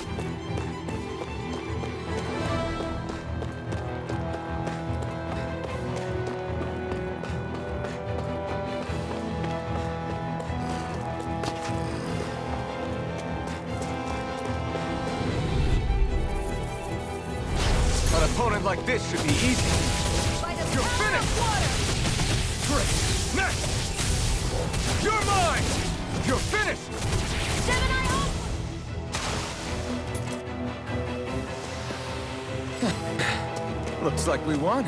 An opponent like this should be easy. By the You're power finished! of water! Great! Next! You're mine! You're finished! Gemini Alpha! Looks like we won.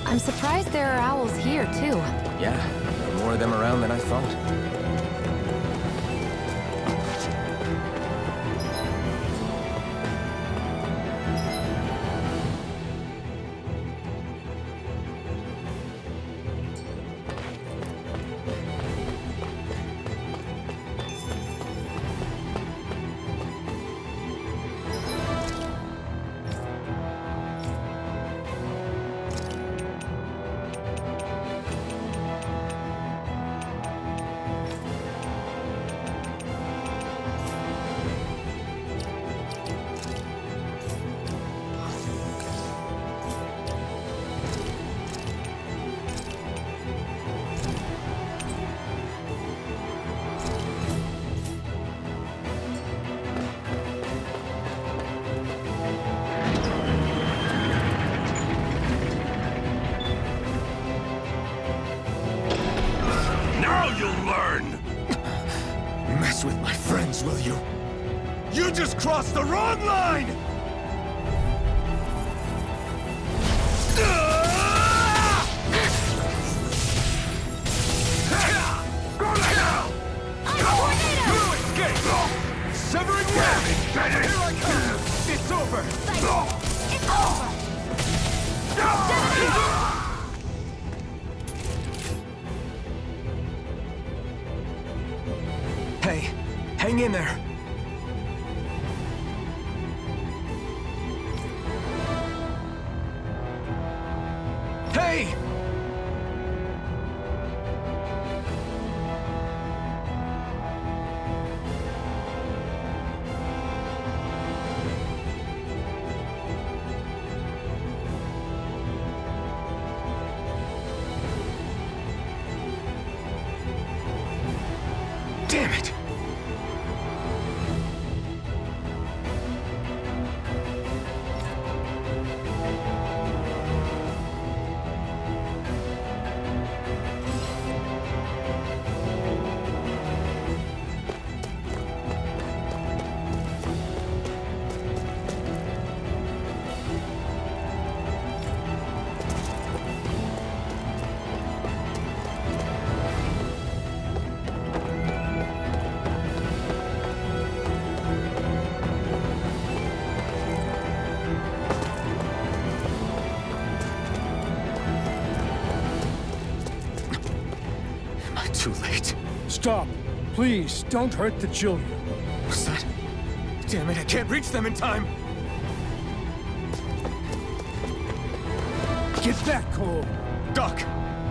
I'm surprised there are owls here, too. Yeah, there are more of them around than I thought. Now you'll learn! Mess with my friends, will you? You just crossed the wrong line! Go to hell! You escape! Severing web! Here I come! It's over! It's over! Hey, hang in there! Hey! Damn it! Too late. Stop. Please, don't hurt the children. What's that? Damn it, I can't reach them in time! Get back, Cole. Doc!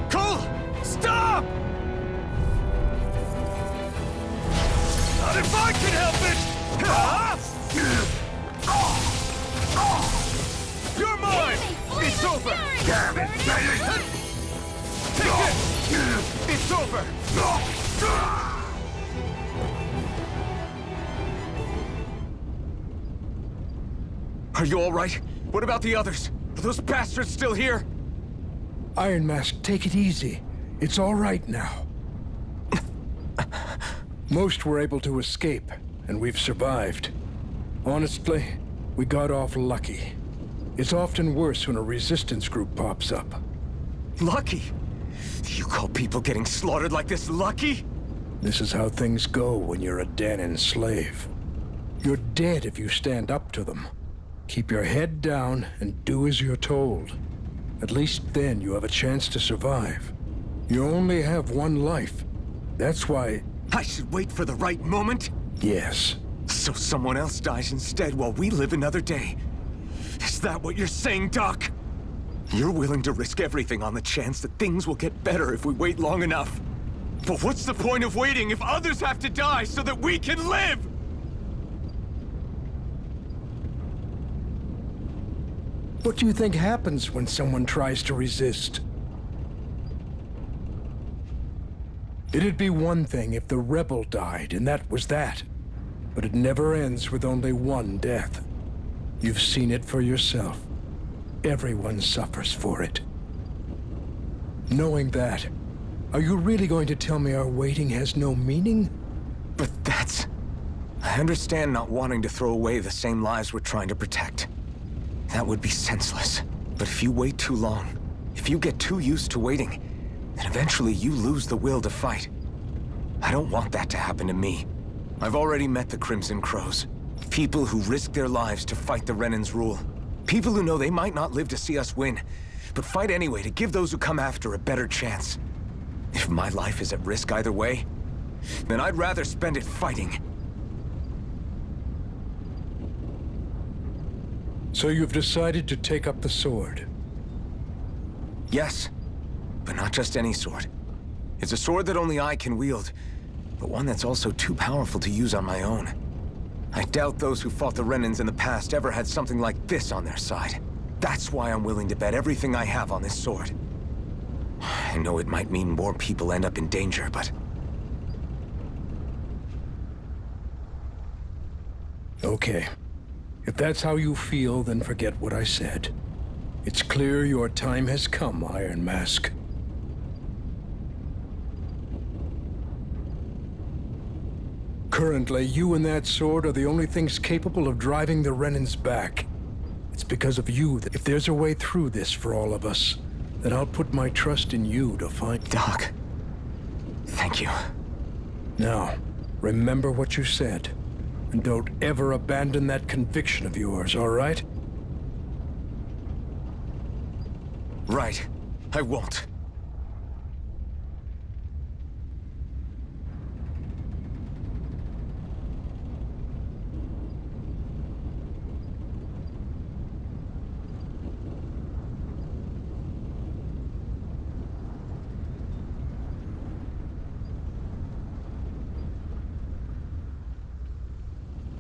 Cole! Stop! Not if I can help it! You're mine! It's over! Damn it, baby! Take this! It's over! Are you all right? What about the others? Are those bastards still here? Iron Mask, take it easy. It's all right now. Most were able to escape, and we've survived. Honestly, we got off lucky. It's often worse when a resistance group pops up. Lucky? You call people getting slaughtered like this lucky? This is how things go when you're a Danan slave. You're dead if you stand up to them. Keep your head down and do as you're told. At least then you have a chance to survive. You only have one life. That's why... I should wait for the right moment? Yes. So someone else dies instead while we live another day. Is that what you're saying, Doc? You're willing to risk everything on the chance that things will get better if we wait long enough. But what's the point of waiting if others have to die so that we can live? What do you think happens when someone tries to resist? It'd be one thing if the rebel died, and that was that. But it never ends with only one death. You've seen it for yourself. Everyone suffers for it. Knowing that, are you really going to tell me our waiting has no meaning? But that's... I understand not wanting to throw away the same lives we're trying to protect. That would be senseless. But if you wait too long, if you get too used to waiting, then eventually you lose the will to fight. I don't want that to happen to me. I've already met the Crimson Crows. People who risk their lives to fight the Renan's rule. People who know they might not live to see us win, but fight anyway to give those who come after a better chance. If my life is at risk either way, then I'd rather spend it fighting. So you've decided to take up the sword? Yes, but not just any sword. It's a sword that only I can wield, but one that's also too powerful to use on my own. I doubt those who fought the Renans in the past ever had something like this on their side. That's why I'm willing to bet everything I have on this sword. I know it might mean more people end up in danger, but... Okay. If that's how you feel, then forget what I said. It's clear your time has come, Iron Mask. Currently, you and that sword are the only things capable of driving the Renans back. It's because of you that if there's a way through this for all of us, then I'll put my trust in you to find... Doc, thank you. Now, remember what you said. And don't ever abandon that conviction of yours, all right? Right. I won't.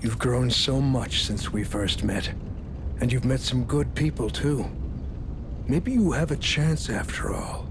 You've grown so much since we first met. And you've met some good people, too. Maybe you have a chance after all.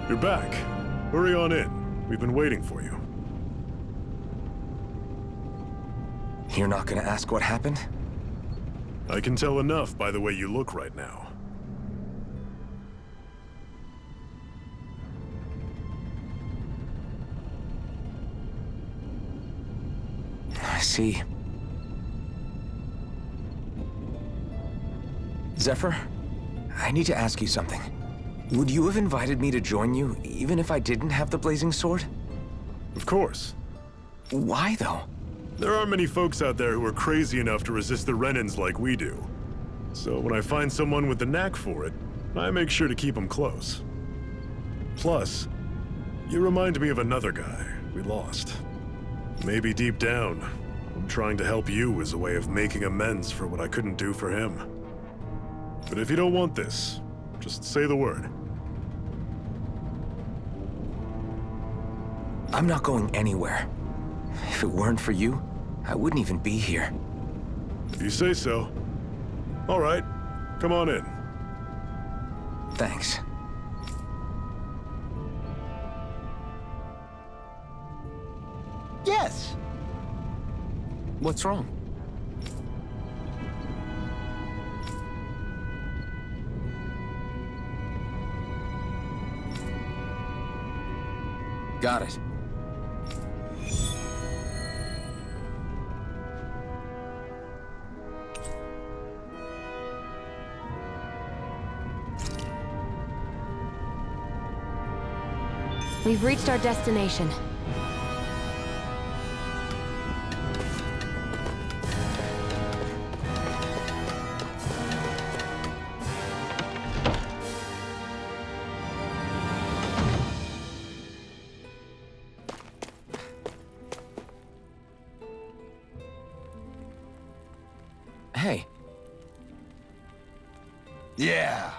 You're back. Hurry on in. We've been waiting for you. You're not gonna ask what happened? I can tell enough by the way you look right now. I see. Zephyr, I need to ask you something. Would you have invited me to join you, even if I didn't have the blazing sword? Of course. Why, though? There aren't many folks out there who are crazy enough to resist the Renans like we do. So when I find someone with the knack for it, I make sure to keep them close. Plus, you remind me of another guy we lost. Maybe deep down, I'm trying to help you as a way of making amends for what I couldn't do for him. But if you don't want this, just say the word. I'm not going anywhere. If it weren't for you, I wouldn't even be here. If you say so. All right, come on in. Thanks. Yes! What's wrong? Got it. We've reached our destination. Hey. Yeah.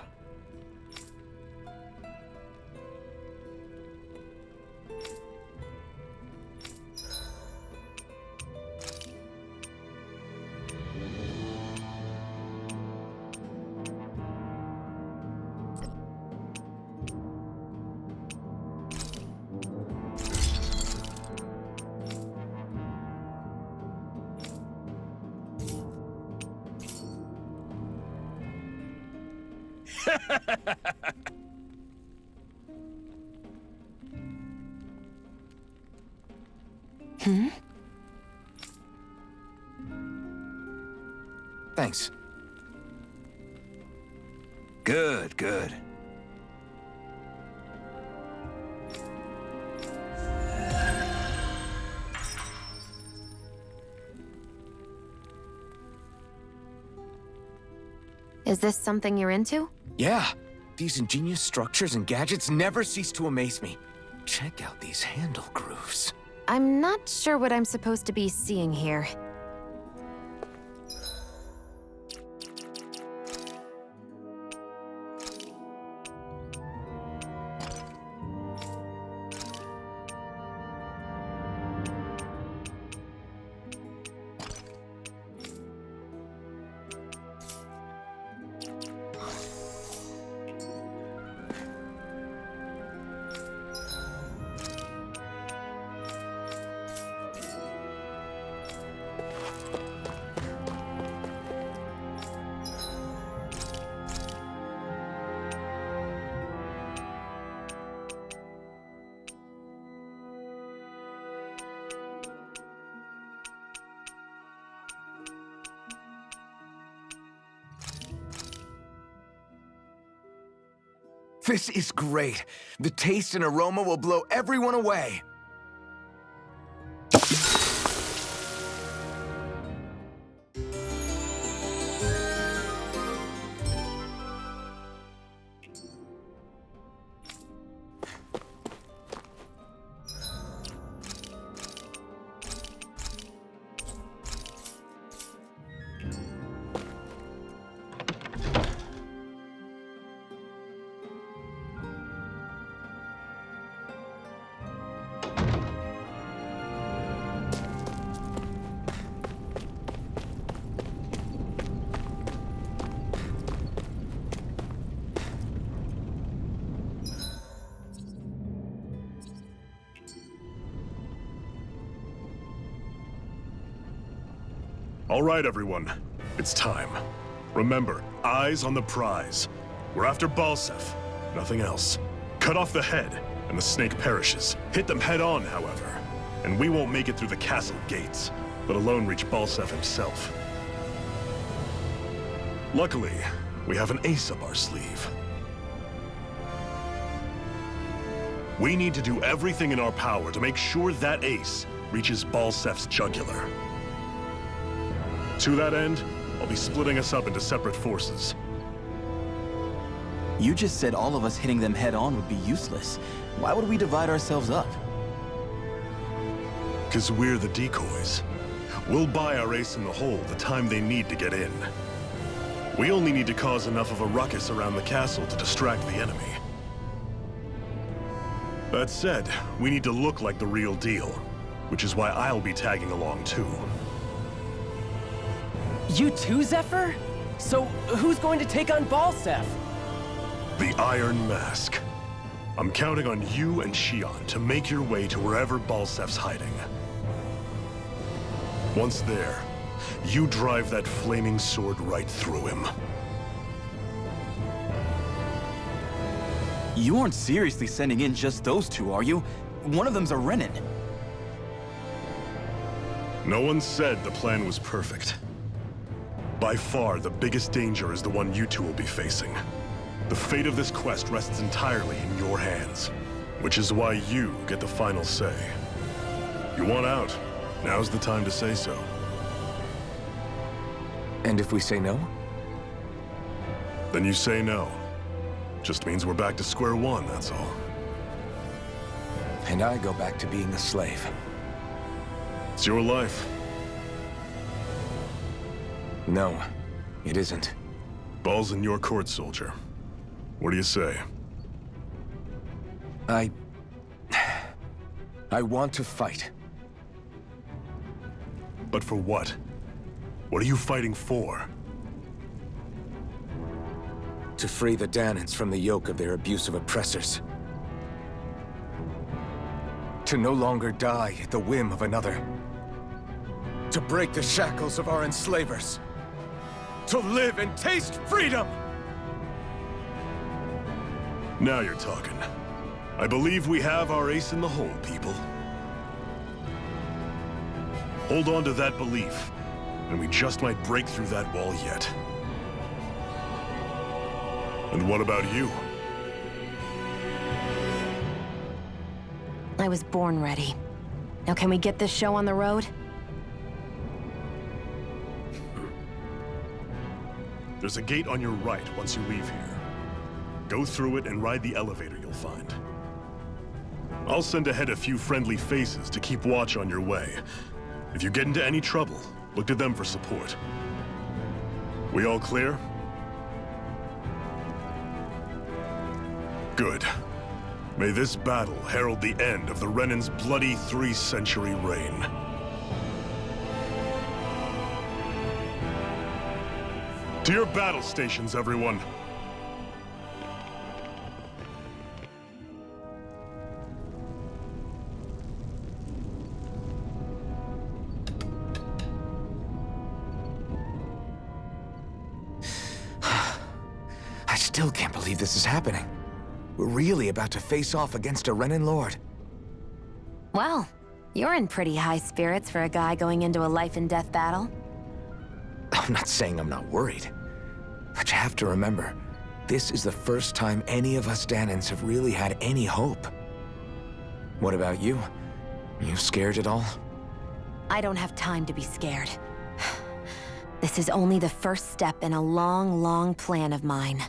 Thanks. Good, good. Is this something you're into? Yeah. These ingenious structures and gadgets never cease to amaze me. Check out these handle grooves. I'm not sure what I'm supposed to be seeing here. This is great. The taste and aroma will blow everyone away. All right, everyone. It's time. Remember, eyes on the prize. We're after Balseph, nothing else. Cut off the head, and the snake perishes. Hit them head on, however, and we won't make it through the castle gates, let alone reach Balseph himself. Luckily, we have an ace up our sleeve. We need to do everything in our power to make sure that ace reaches Balseph's jugular. To that end, I'll be splitting us up into separate forces. You just said all of us hitting them head-on would be useless. Why would we divide ourselves up? Because we're the decoys. We'll buy our ace in the hole the time they need to get in. We only need to cause enough of a ruckus around the castle to distract the enemy. That said, we need to look like the real deal, which is why I'll be tagging along too. You too, Zephyr? So, who's going to take on Balseph? The Iron Mask. I'm counting on you and Xion to make your way to wherever Balseph's hiding. Once there, you drive that flaming sword right through him. You aren't seriously sending in just those two, are you? One of them's a Renin. No one said the plan was perfect. By far, the biggest danger is the one you two will be facing. The fate of this quest rests entirely in your hands, which is why you get the final say. You want out, now's the time to say so. And if we say no? Then you say no. Just means we're back to square one, that's all. And I go back to being a slave. It's your life. No, it isn't. Ball's in your court, soldier. What do you say? I want to fight. But for what? What are you fighting for? To free the Dahnans from the yoke of their abusive oppressors. To no longer die at the whim of another. To break the shackles of our enslavers. To live and taste freedom! Now you're talking. I believe we have our ace in the hole, people. Hold on to that belief, and we just might break through that wall yet. And what about you? I was born ready. Now can we get this show on the road? There's a gate on your right once you leave here. Go through it and ride the elevator you'll find. I'll send ahead a few friendly faces to keep watch on your way. If you get into any trouble, look to them for support. We all clear? Good. May this battle herald the end of the Renan's bloody 3-century reign. To your battle stations, everyone! I still can't believe this is happening. We're really about to face off against a Renin Lord. Well, you're in pretty high spirits for a guy going into a life-and-death battle. I'm not saying I'm not worried. But you have to remember, this is the first time any of us Dahnans have really had any hope. What about you? You scared at all? I don't have time to be scared. This is only the first step in a long, long plan of mine.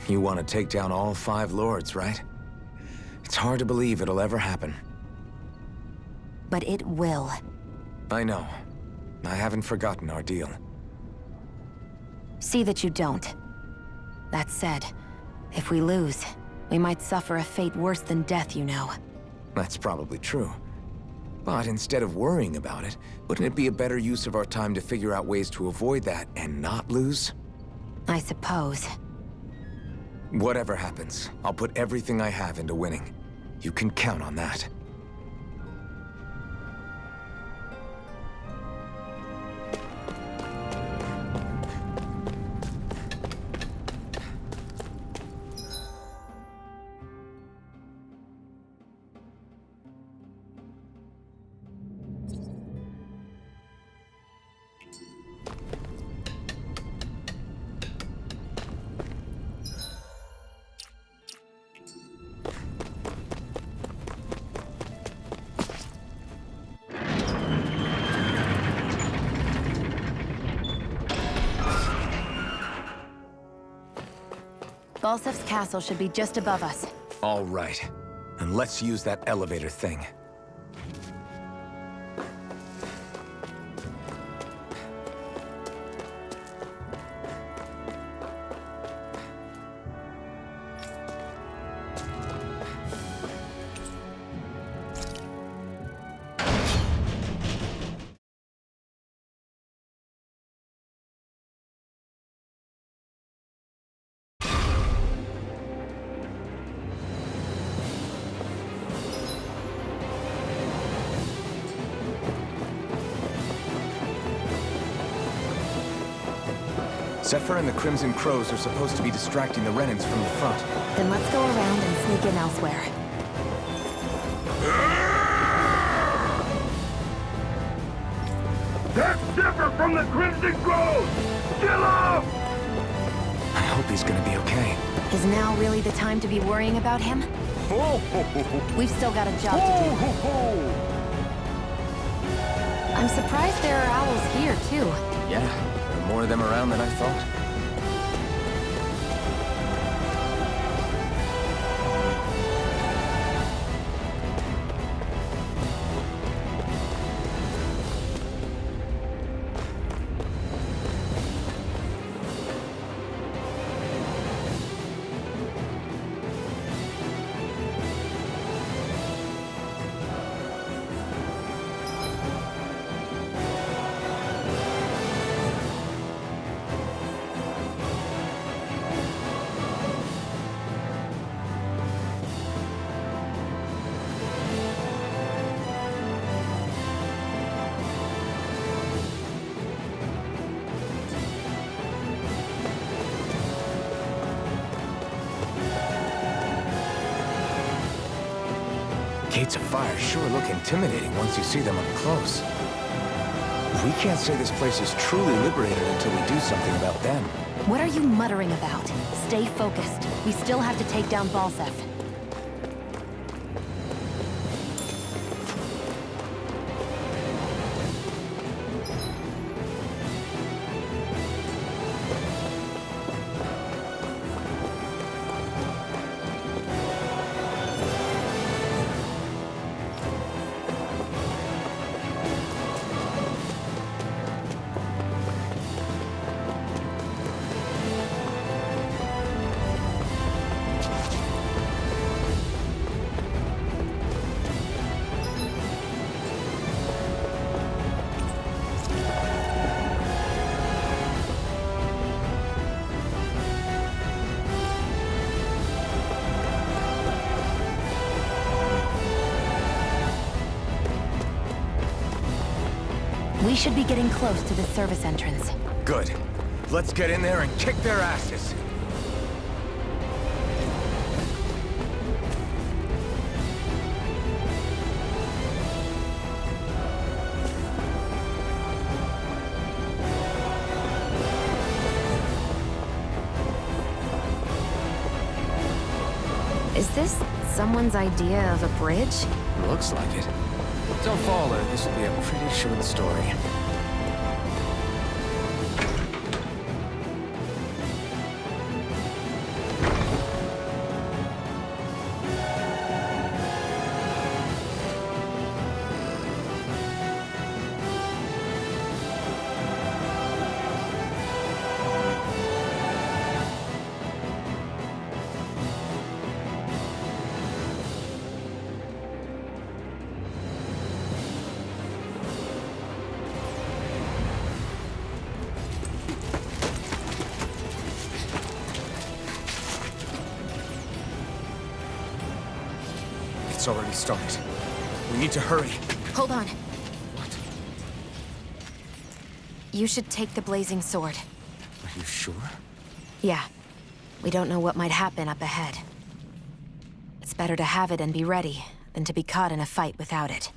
You want to take down all 5 lords, right? It's hard to believe it'll ever happen. But it will. I know. I haven't forgotten our deal. See that you don't. That said, if we lose, we might suffer a fate worse than death, you know. That's probably true. But instead of worrying about it, wouldn't it be a better use of our time to figure out ways to avoid that and not lose? I suppose. Whatever happens, I'll put everything I have into winning. You can count on that. Valsef's castle should be just above us. All right. And let's use that elevator thing. Zephyr and the Crimson Crows are supposed to be distracting the Renans from the front. Then let's go around and sneak in elsewhere. That's Zephyr from the Crimson Crows! Kill him! I hope he's gonna be okay. Is now really the time to be worrying about him? We've still got a job to do. I'm surprised there are owls here, too. Yeah, there are more of them around than I thought. Gates of Fire sure look intimidating once you see them up close. We can't say this place is truly liberated until we do something about them. What are you muttering about? Stay focused. We still have to take down Valsef. We should be getting close to the service entrance. Good. Let's get in there and kick their asses. Is this someone's idea of a bridge? Looks like it. Don't fall, or this will be a pretty short story. It's already started. We need to hurry. Hold on. You should take the blazing sword. Are you sure? Yeah. We don't know what might happen up ahead. It's better to have it and be ready than to be caught in a fight without it.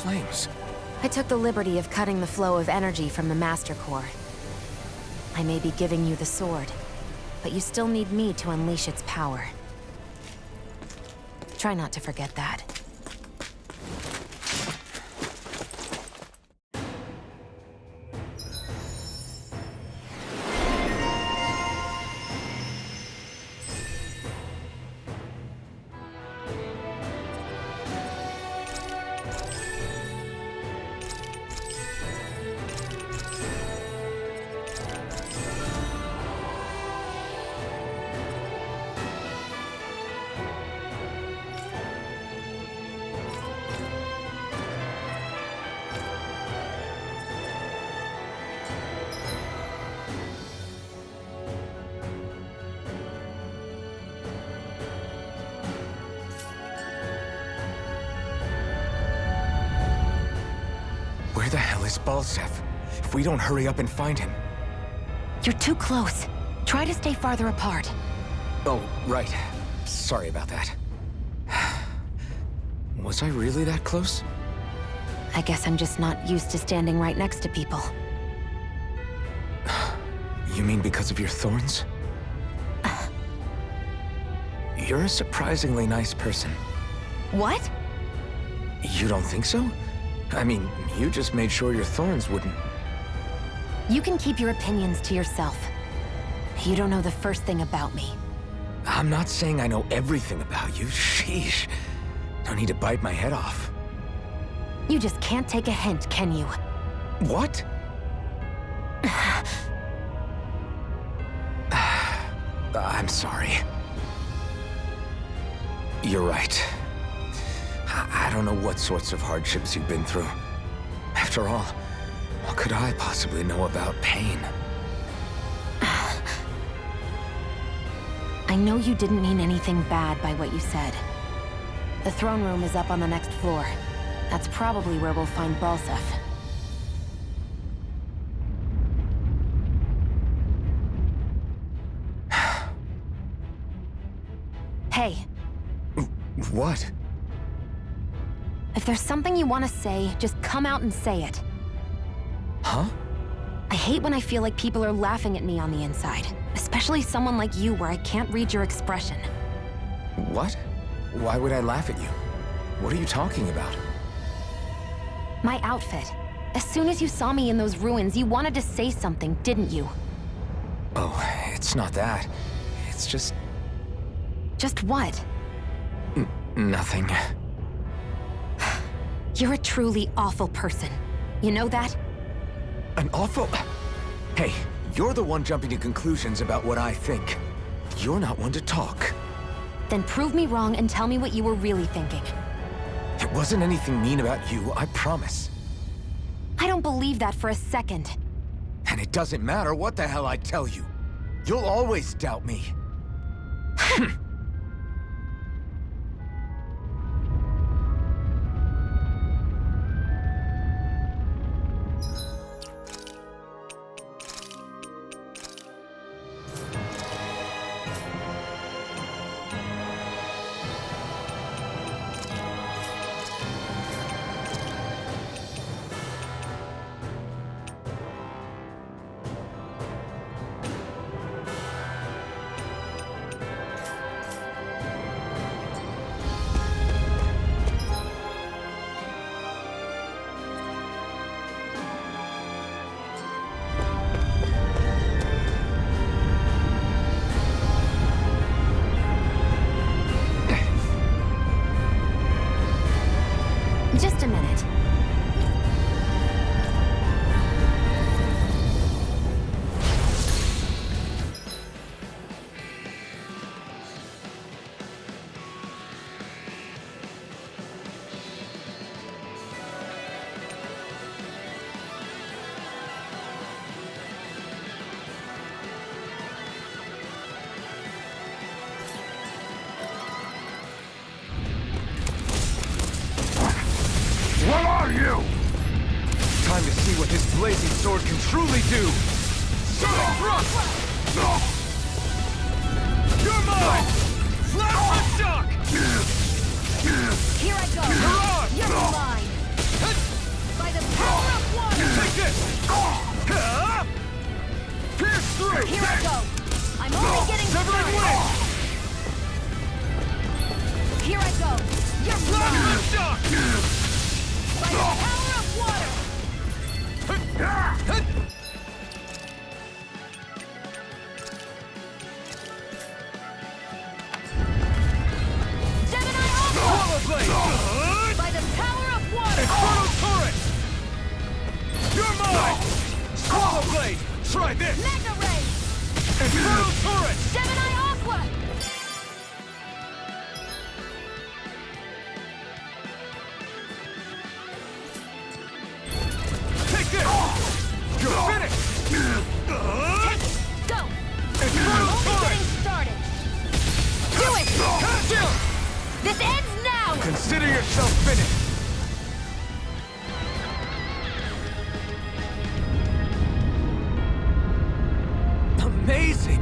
flames? I took the liberty of cutting the flow of energy from the Master Core. I may be giving you the sword, but you still need me to unleash its power. Try not to forget that. Where the hell is Balsef? If we don't hurry up and find him... You're too close. Try to stay farther apart. Oh, right. Sorry about that. Was I really that close? I guess I'm just not used to standing right next to people. You mean because of your thorns? You're a surprisingly nice person. What? You don't think so? I mean, you just made sure your thorns wouldn't... You can keep your opinions to yourself. You don't know the first thing about me. I'm not saying I know everything about you. Sheesh. Don't need to bite my head off. You just can't take a hint, can you? What? I'm sorry. You're right. I don't know what sorts of hardships you've been through. After all, what could I possibly know about pain? I know you didn't mean anything bad by what you said. The throne room is up on the next floor. That's probably where we'll find Balsef. Hey, What? if there's something you want to say, just come out and say it. Huh? I hate when I feel like people are laughing at me on the inside. Especially someone like you where I can't read your expression. What? Why would I laugh at you? What are you talking about? My outfit. As soon as you saw me in those ruins, you wanted to say something, didn't you? Oh, it's not that. It's just... Just what? nothing. You're a truly awful person. You know that? An awful... Hey, you're the one jumping to conclusions about what I think. You're not one to talk. Then prove me wrong and tell me what you were really thinking. It wasn't anything mean about you, I promise. I don't believe that for a second. And it doesn't matter what the hell I tell you. You'll always doubt me. Just a minute. What are you? Time to see what this blazing sword can truly do! Sonic Thrust! You're mine! Plasma shock! Here I go! You're mine! through! Here I go! I'm only getting Severing started! wind! Here I go! You're Plasma shock! by the power of water! Gemini Aqua! Swallow blade! By the power of water! Inferno turret! You're mine! Swallow blade! Try this! Mega Ray! Inferno turret! Gemini Aqua! Take this! You're finished! Take it! Go! Inferno Only turret! getting started! Do it! Chill! This ends now! Consider yourself finished! Amazing!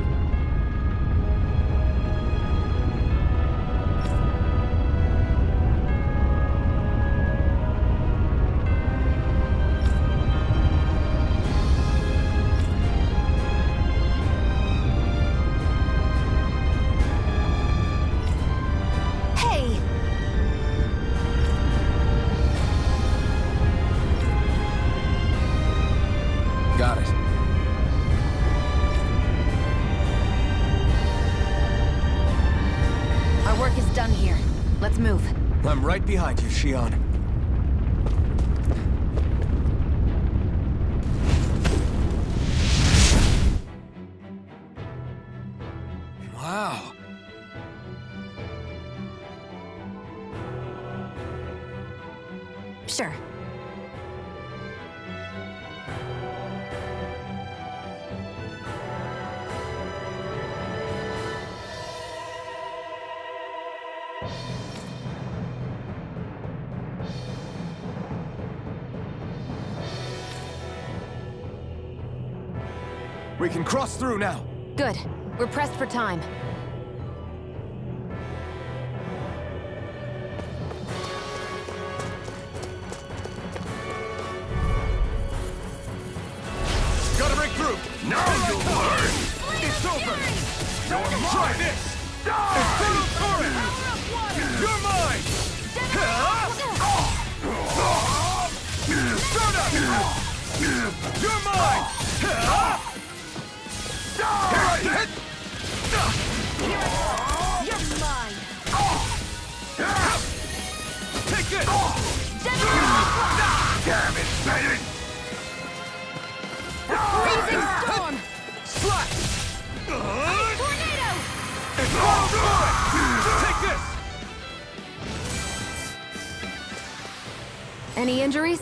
Hey! Got it. Our work is done here. Let's move. I'm right behind you, Shion. Wow. Sure. We can cross through now. Good. We're pressed for time. Gotta break through! Now you'll learn! It's over! Try this! Inferno turret! You're mine! Stardust! You're mine! You're mine! Take this! Damn it, Satan! Freezing storm! Slap! Tornado! Inferno turret! Take this! Any injuries?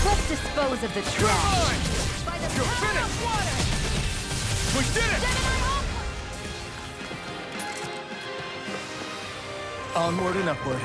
Let's dispose of the You're trash. mine! By the You're power finished! of water! We did it! Gemini Aqua! Onward and upward.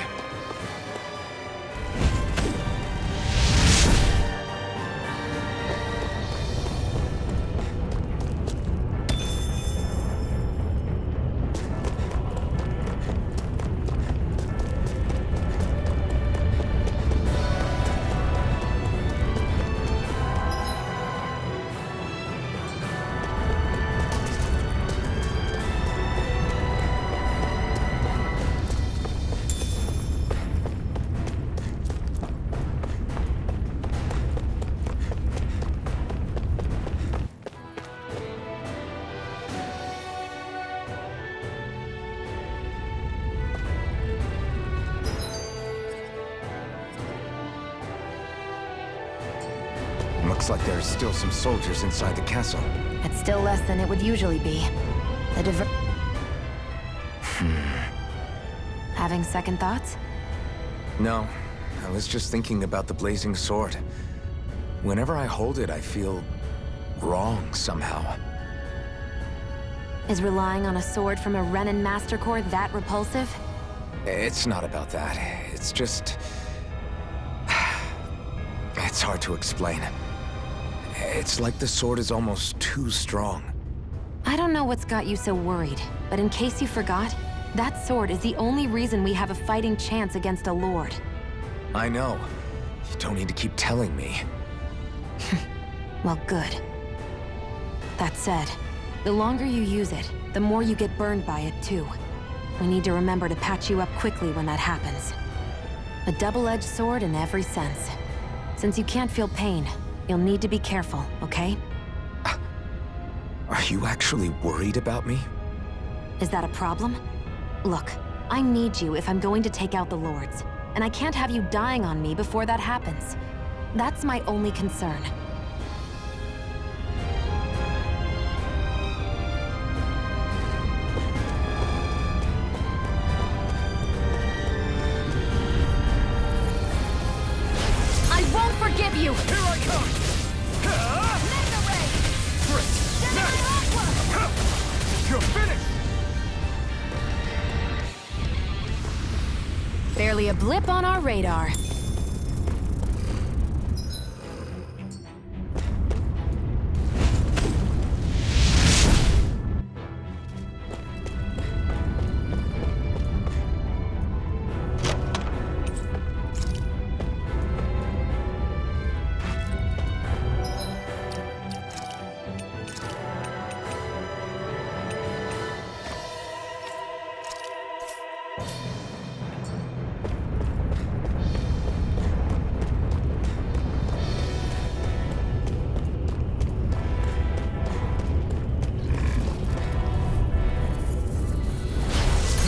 Looks like there's still some soldiers inside the castle. It's still less than it would usually be. The Having second thoughts? No, I was just thinking about the blazing sword. Whenever I hold it, I feel wrong somehow. Is relying on a sword from a Renin Master Core that repulsive? It's not about that. It's just... It's hard to explain. It's like the sword is almost too strong. I don't know what's got you so worried, but in case you forgot, That sword is the only reason we have a fighting chance against a lord. I know. You don't need to keep telling me. Well, good. That said, the longer you use it, the more you get burned by it, too. We need to remember to patch you up quickly when that happens. A double-edged sword in every sense. Since you can't feel pain, you'll need to be careful, okay? Are you actually worried about me? Is that a problem? Look, I need you if I'm going to take out the lords, and I can't have you dying on me before that happens. That's my only concern. I won't forgive you! Here I come! Mega Ray! You're finished! Barely a blip on our radar.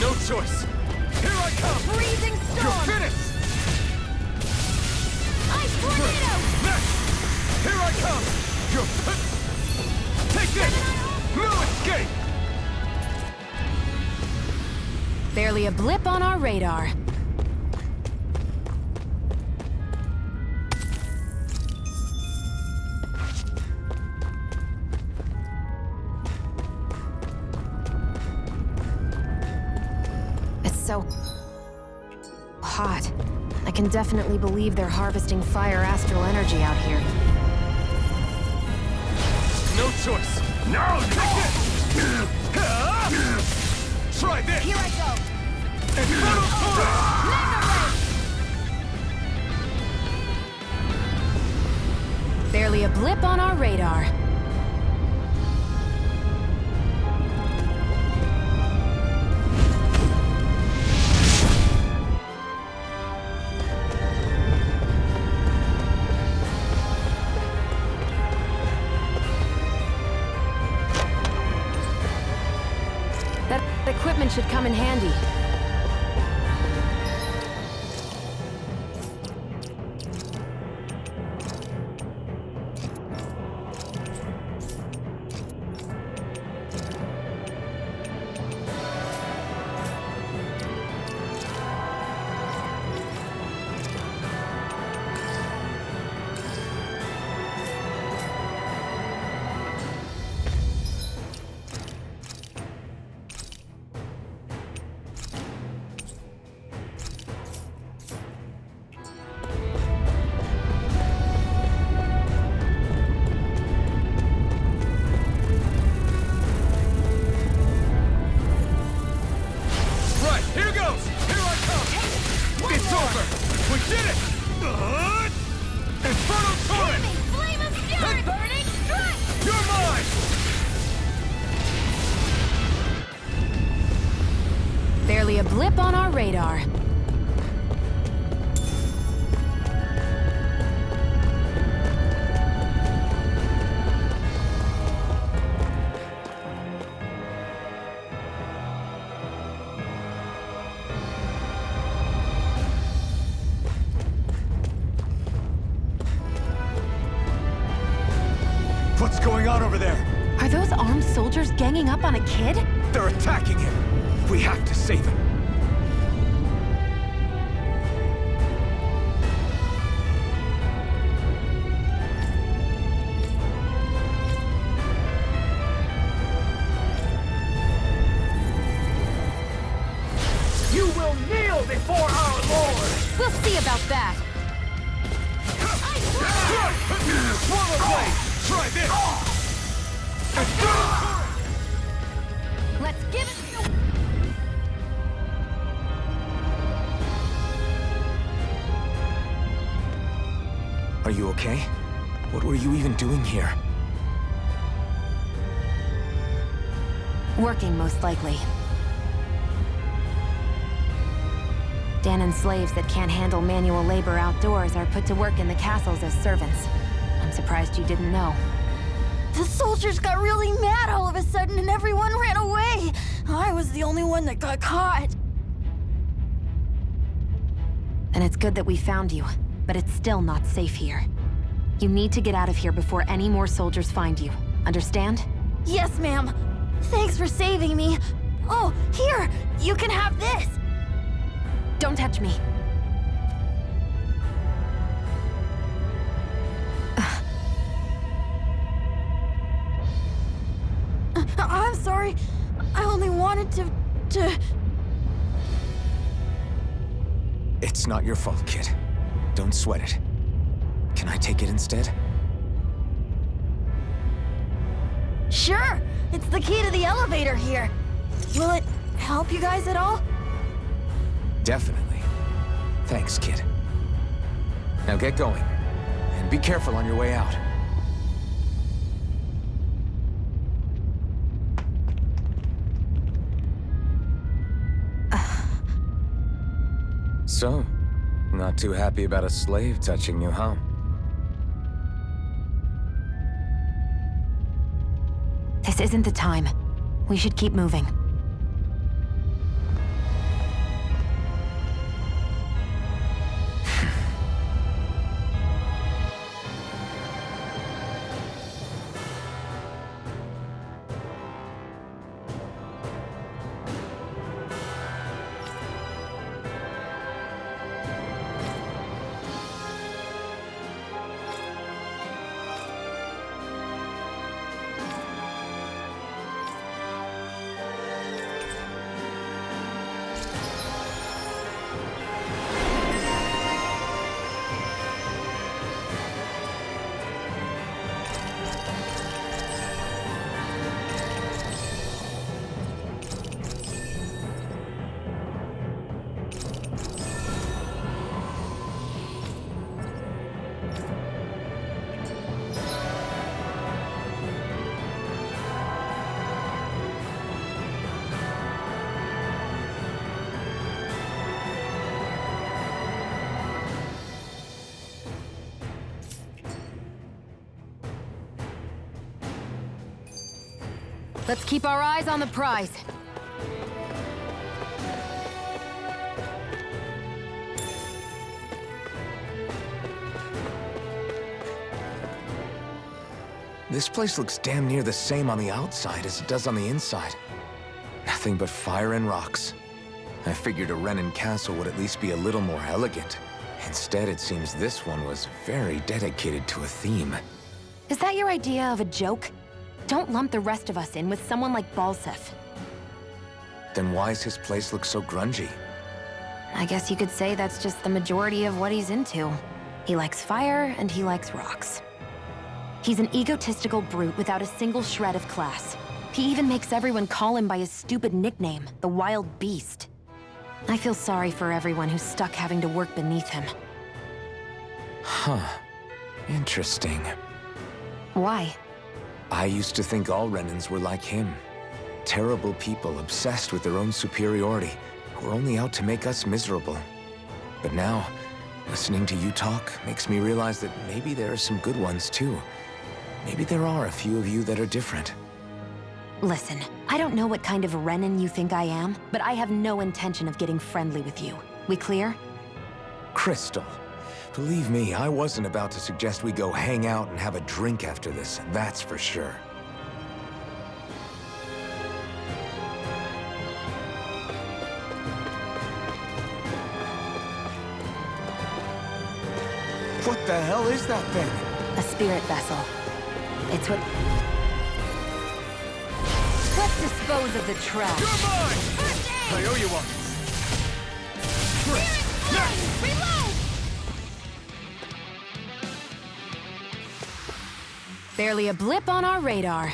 No choice! Here I come! Freezing You're storm! finished! Ice tornado! Next! Here I come! You're... Take this! No escape! Barely a blip on our radar. It's so hot. I can definitely believe they're harvesting fire astral energy out here. No choice! No! Take this! Try this! Here I go! Infernal Torrent! Mega Ray! Barely a blip on our radar. That equipment should come in handy. Right, here goes! Here I come! It's over! We did it! Infernal Torrent! Flaming flame of fury! Burning strike! You're mine! Barely a blip on our radar. What's going on over there? Are those armed soldiers ganging up on a kid? They're attacking him! We have to save him! You will kneel before our Lord! We'll see about that. Swallow blade! Try this! Let's give it to you okay? What were you even doing here? Working, most likely. Danon slaves that can't handle manual labor outdoors are put to work in the castles as servants. I'm surprised you didn't know. The soldiers got really mad all of a sudden and everyone ran away. I was the only one that got caught. And it's good that we found you, but it's still not safe here. You need to get out of here before any more soldiers find you. Understand? Yes, ma'am. Thanks for saving me. Oh, here! You can have this! Don't touch me. I'm sorry. I only wanted to... It's not your fault, kid. Don't sweat it. Can I take it instead? Sure! It's the key to the elevator here. Will it help you guys at all? Definitely. Thanks, kid. Now get going. And be careful on your way out. So, not too happy about a slave touching you, huh? This isn't the time. We should keep moving. Let's keep our eyes on the prize. This place looks damn near the same on the outside as it does on the inside. Nothing but fire and rocks. I figured a Renan castle would at least be a little more elegant. Instead, it seems this one was very dedicated to a theme. Is that your idea of a joke? Don't lump the rest of us in with someone like Balseph. Then why's his place look so grungy? I guess you could say that's just the majority of what he's into. He likes fire and he likes rocks. He's an egotistical brute without a single shred of class. He even makes everyone call him by his stupid nickname, the Wild Beast. I feel sorry for everyone who's stuck having to work beneath him. Huh. Interesting. Why? I used to think all Renans were like him. Terrible people obsessed with their own superiority, who are only out to make us miserable. But now, listening to you talk makes me realize that maybe there are some good ones too. Maybe there are a few of you that are different. Listen, I don't know what kind of Renan you think I am, but I have no intention of getting friendly with you. We clear? Crystal, believe me, I wasn't about to suggest we go hang out and have a drink after this, that's for sure. What the hell is that thing? A spirit vessel. It's what... Let's dispose of the trash. You're mine! I owe you one. Reload! Barely a blip on our radar.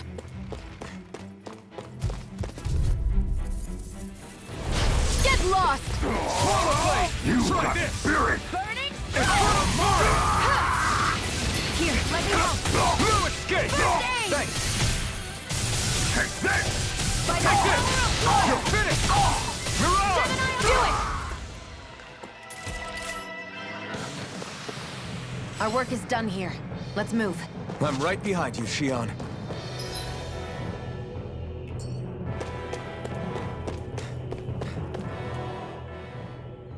Get lost! You got spirit! Burning? Our work is done here. Let's move. I'm right behind you, Shion.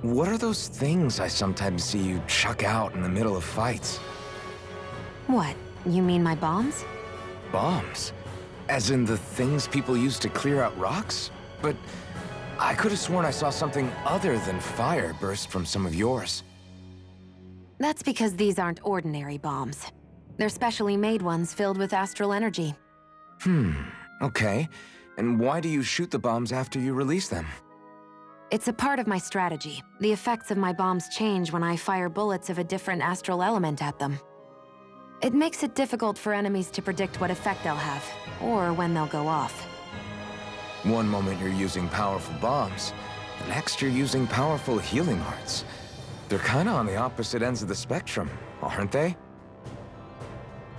What are those things I sometimes see you chuck out in the middle of fights? What? You mean my bombs? Bombs? As in the things people use to clear out rocks? But I could have sworn I saw something other than fire burst from some of yours. That's because these aren't ordinary bombs. They're specially made ones filled with astral energy. Okay. And why do you shoot the bombs after you release them? It's a part of my strategy. The effects of my bombs change when I fire bullets of a different astral element at them. It makes it difficult for enemies to predict what effect they'll have, or when they'll go off. One moment you're using powerful bombs, the next you're using powerful healing arts. They're kinda on the opposite ends of the spectrum, aren't they?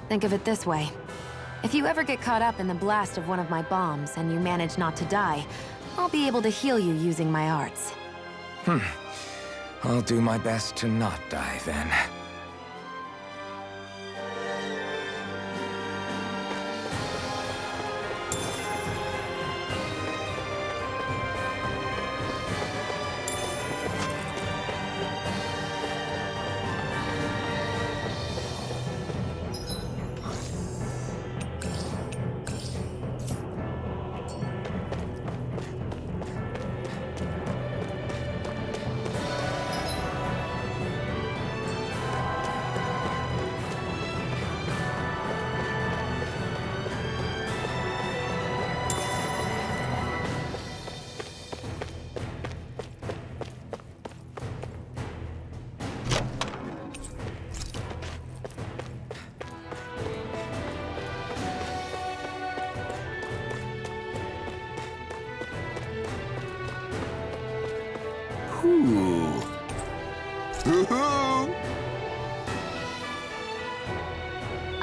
Think of it this way. If you ever get caught up in the blast of one of my bombs and you manage not to die, I'll be able to heal you using my arts. I'll do my best to not die then.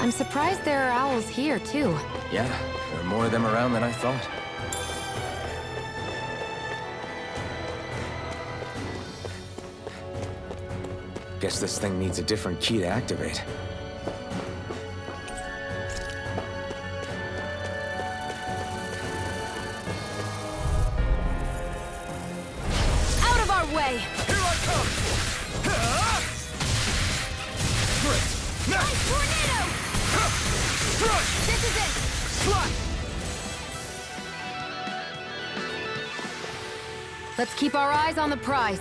I'm surprised there are owls here, too. Yeah, there are more of them around than I thought. Guess this thing needs a different key to activate. Out of our way! Here I come! Nice tornado! This is it! Slap! Let's keep our eyes on the prize.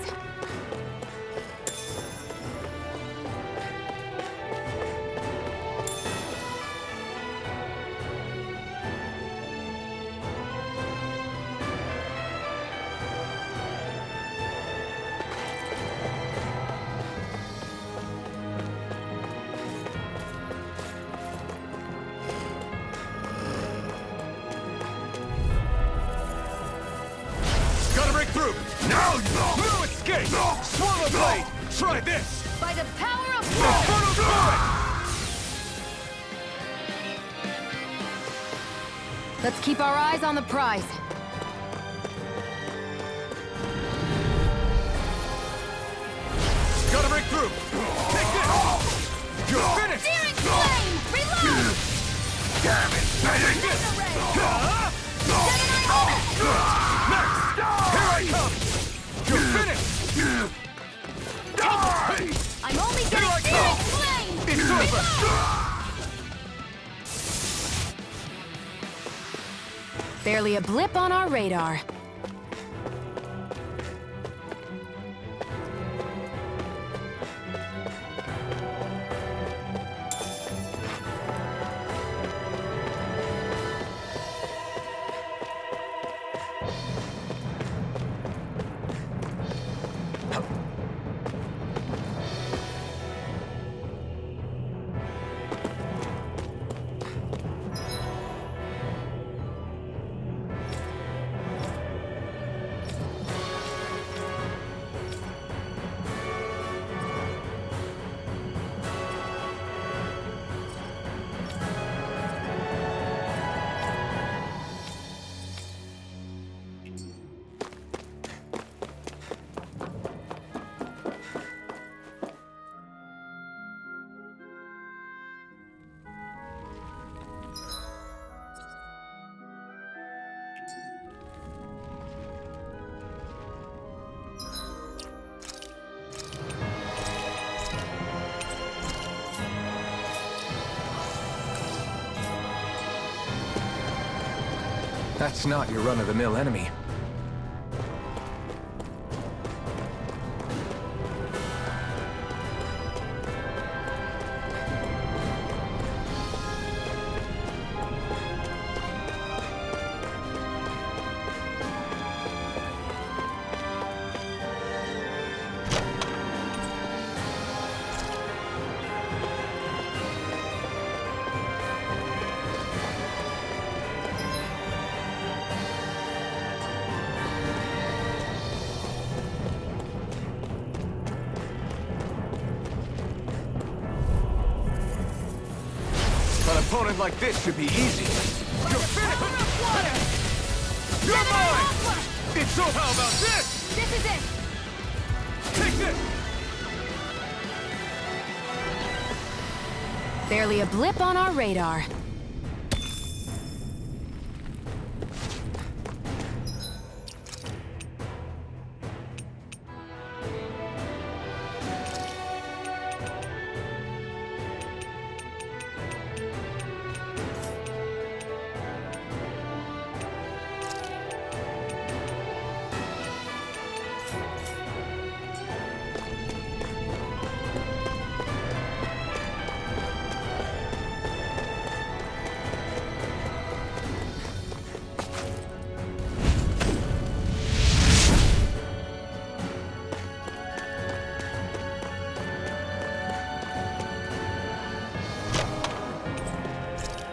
Gotta break through! Now you know! No escape! Swallow blade! Try this! By the power of Infernal Fury! Let's keep our eyes on the prize. Gotta break through! Take this! You're finished! Searing flame! Reload! Damn it! Take this! Next! Here I come! You're finished! Die! I'm only Here getting I searing come! flame! It's over! Barely a blip on our radar. That's not your run-of-the-mill enemy. An opponent like this should be easy. You're finished! You're mine! And so how about this? This is it! Take this! Barely a blip on our radar.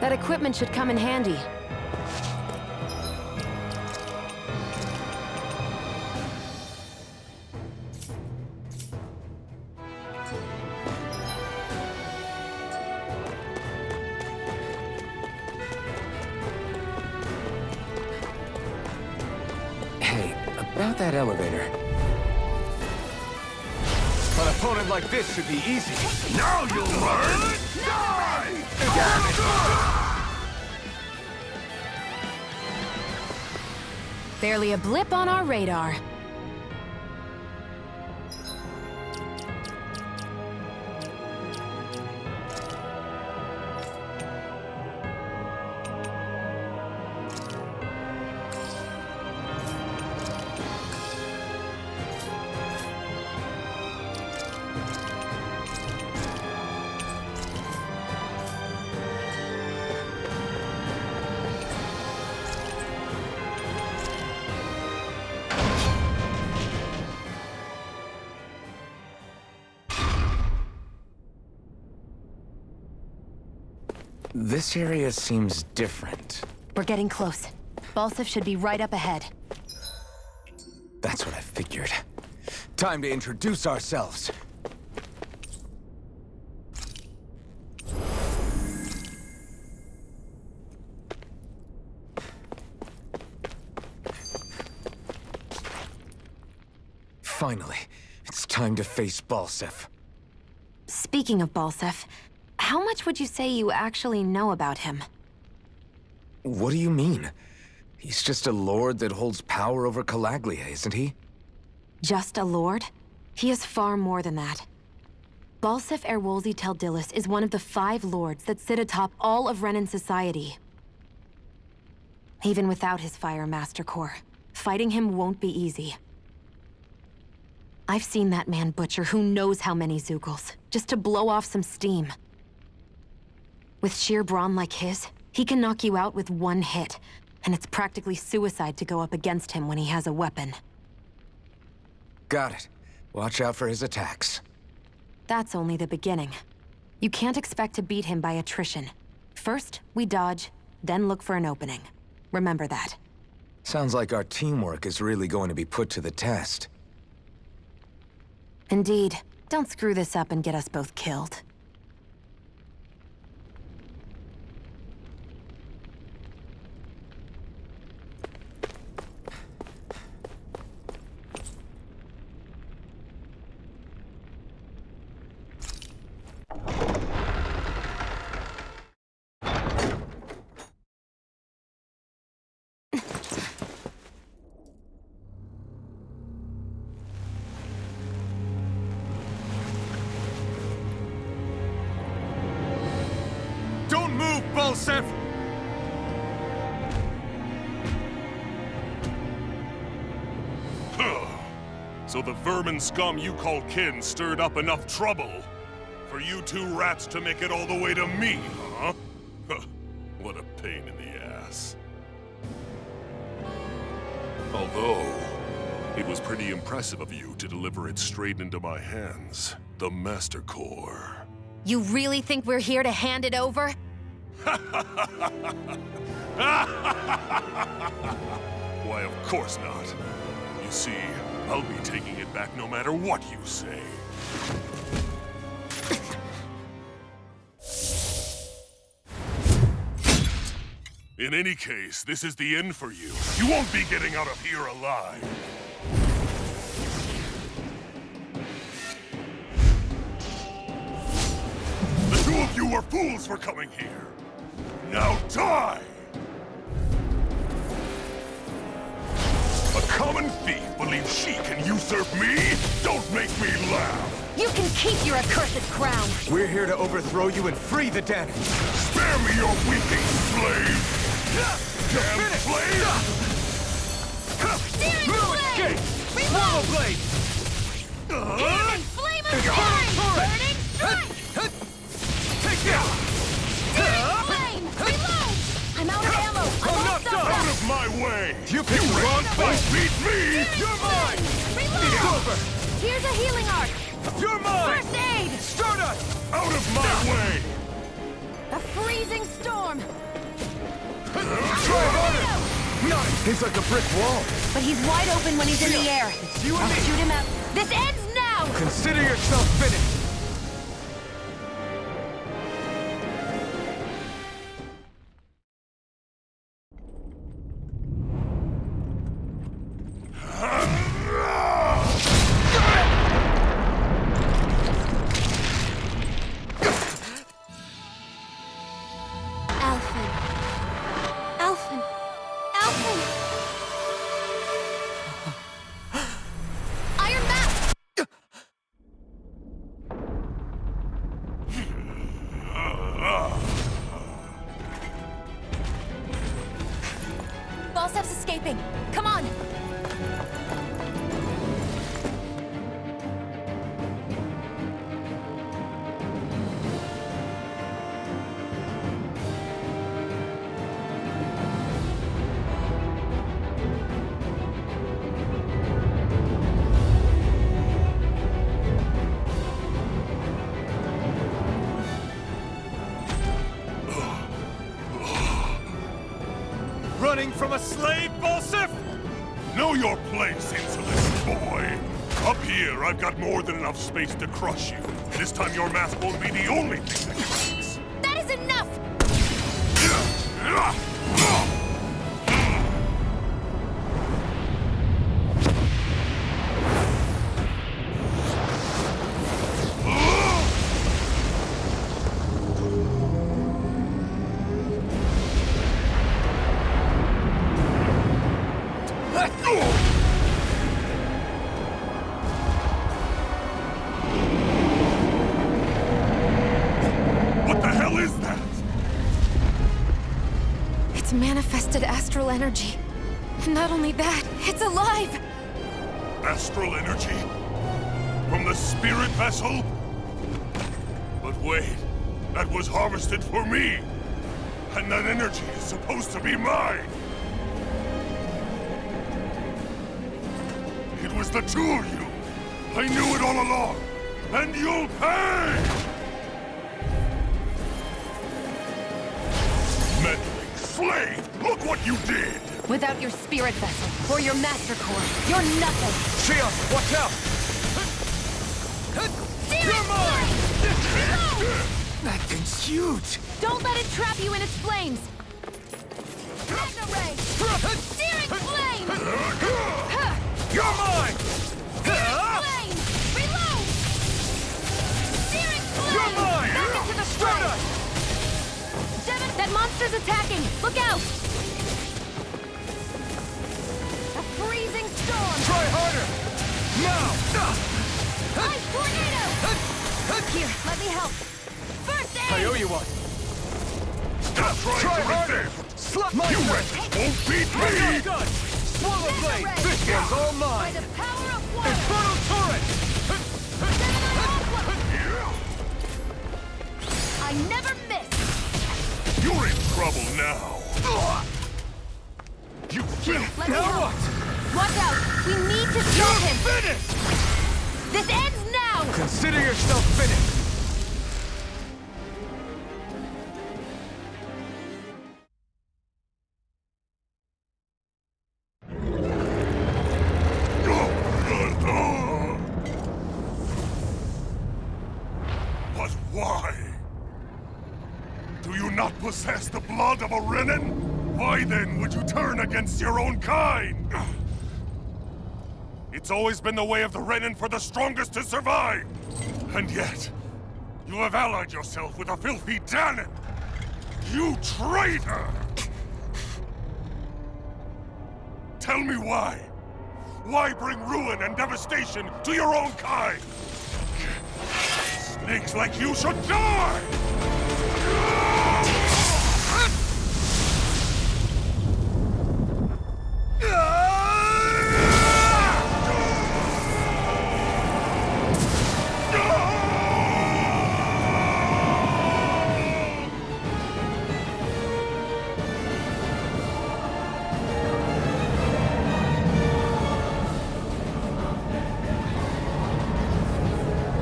That equipment should come in handy. Hey, about that elevator. An opponent like this should be easy. Now you'll learn! Barely a blip on our radar. This area seems different. We're getting close. Balsef should be right up ahead. That's what I figured. Time to introduce ourselves. Finally, it's time to face Balsef. Speaking of Balsef, how much would you say you actually know about him? What do you mean? He's just a lord that holds power over Calaglia, isn't he? Just a lord? He is far more than that. Balsef Erwolzi Teldilis is one of the 5 lords that sit atop all of Renan society. Even without his Fire Master Corps, fighting him won't be easy. I've seen that man butcher who knows how many Zeugles, just to blow off some steam. With sheer brawn like his, he can knock you out with one hit, and it's practically suicide to go up against him when he has a weapon. Got it. Watch out for his attacks. That's only the beginning. You can't expect to beat him by attrition. First, we dodge, then look for an opening. Remember that. Sounds like our teamwork is really going to be put to the test. Indeed. Don't screw this up and get us both killed. So the vermin scum you call kin stirred up enough trouble for you two rats to make it all the way to me, huh? What a pain in the ass. Although, it was pretty impressive of you to deliver it straight into my hands. The Master Core. You really think we're here to hand it over? Why, of course not. You see, I'll be taking it back no matter what you say. In any case, this is the end for you. You won't be getting out of here alive. The two of you were fools for coming here. Now die! A common thief believes she can usurp me? Don't make me laugh! You can keep your accursed crown! We're here to overthrow you and free the Danon. Spare me your weeping, slave! Damn slave! Steering blade! Swallow blade! Demon flame of time! Burning strike! Take that! Steering flame! Reload! I'm out of ammo! I'm all stuffed Out up! of my way! You picked the wrong Don't fight! beat me! You're mine! Reload! It's over! Here's a healing arc! You're mine! First aid! Stardust! Out of my way! A freezing storm! Try harder! No! He's like a brick wall. But he's wide open when he's in the air. It's you and I'll me. shoot him out. This ends now! Consider yourself finished. Alphen. Alphen. Alphen! Iron Mask! Falstaff's escaping. Come on! Running from a slave, Balsif? Know your place, insolent boy! Up here, I've got more than enough space to crush you. This time your mask won't be the only thing that cracks. That is enough! What the hell is that? It's manifested astral energy. And not only that, it's alive! Astral energy? From the spirit vessel? But wait, that was harvested for me! And that energy is supposed to be mine! It was the two of you! I knew it all along! And you'll pay! Meddling slave! Look what you did! Without your spirit vessel, or your master core, you're nothing! Shios, watch out! Steering flame! That thing's huge! Don't let it trap you in its flames! Magna ray! Steering flame! You're mine! Flame! Reload! Steering flame! You're mine! Back into the fray! Devin, that monster's attacking! Look out! A freezing storm! Try harder! Now! Ice tornado! Here, let me help. First aid! I owe you one. Stop trying Try to harder! resist! Slap You wretches won't beat me! Gun! Swallow blade! Ray. This one's all By mine! the power of water! Infernal never miss! You're in trouble now. You failed. Let me help. Watch out! We need to stop him! Finished! This ends now! Consider yourself finished! But why? Do you not possess the blood of a Renan? Why then would you turn against your own kind? It's always been the way of the Renan for the strongest to survive! And yet, you have allied yourself with a filthy Dahnan! You traitor! Tell me why? Why bring ruin and devastation to your own kind? Snakes like you should die!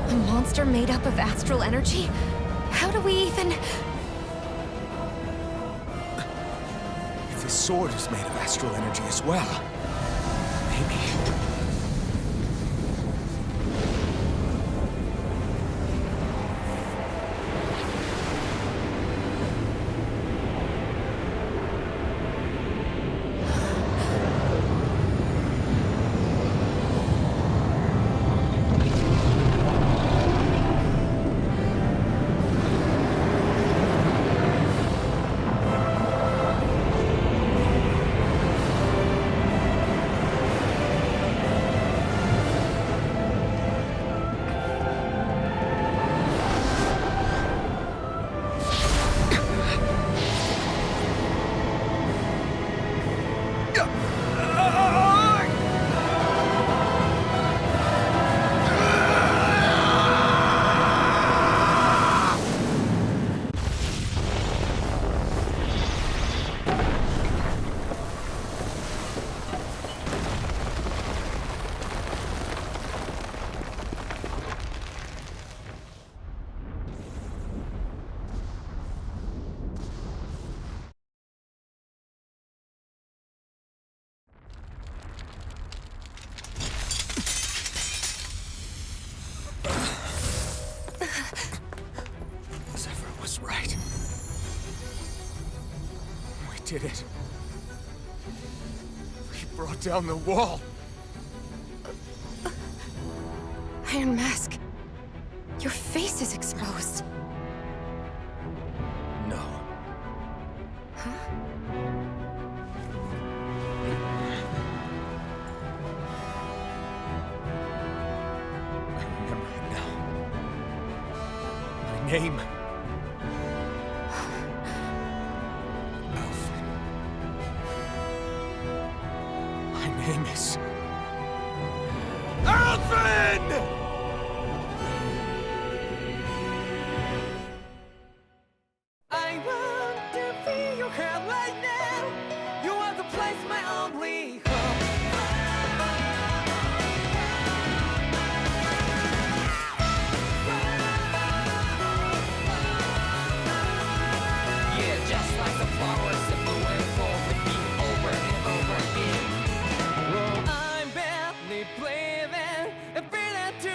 A monster made up of astral energy? How do we even... If his sword is made of astral energy as well, maybe... Zephyr was right. We did it. We brought down the wall. Iron Mask, your face is exposed. No. Huh? I remember it now. My name. Alfred. My name is... Alfred! I want to feel your hand right now. You are the place, my only home. Yeah, just like the flowers that bloom and fall with me over and over again. I'm barely breathing, and feel it too.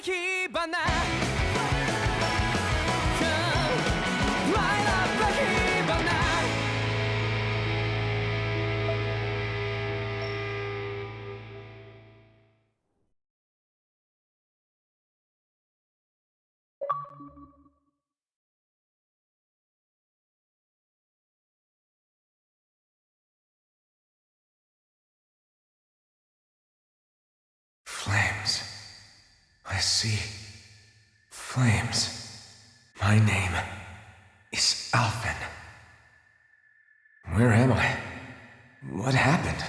火花 Light up the 火花 Flames. I see. Flames. My name is Alphen. Where am I? What happened?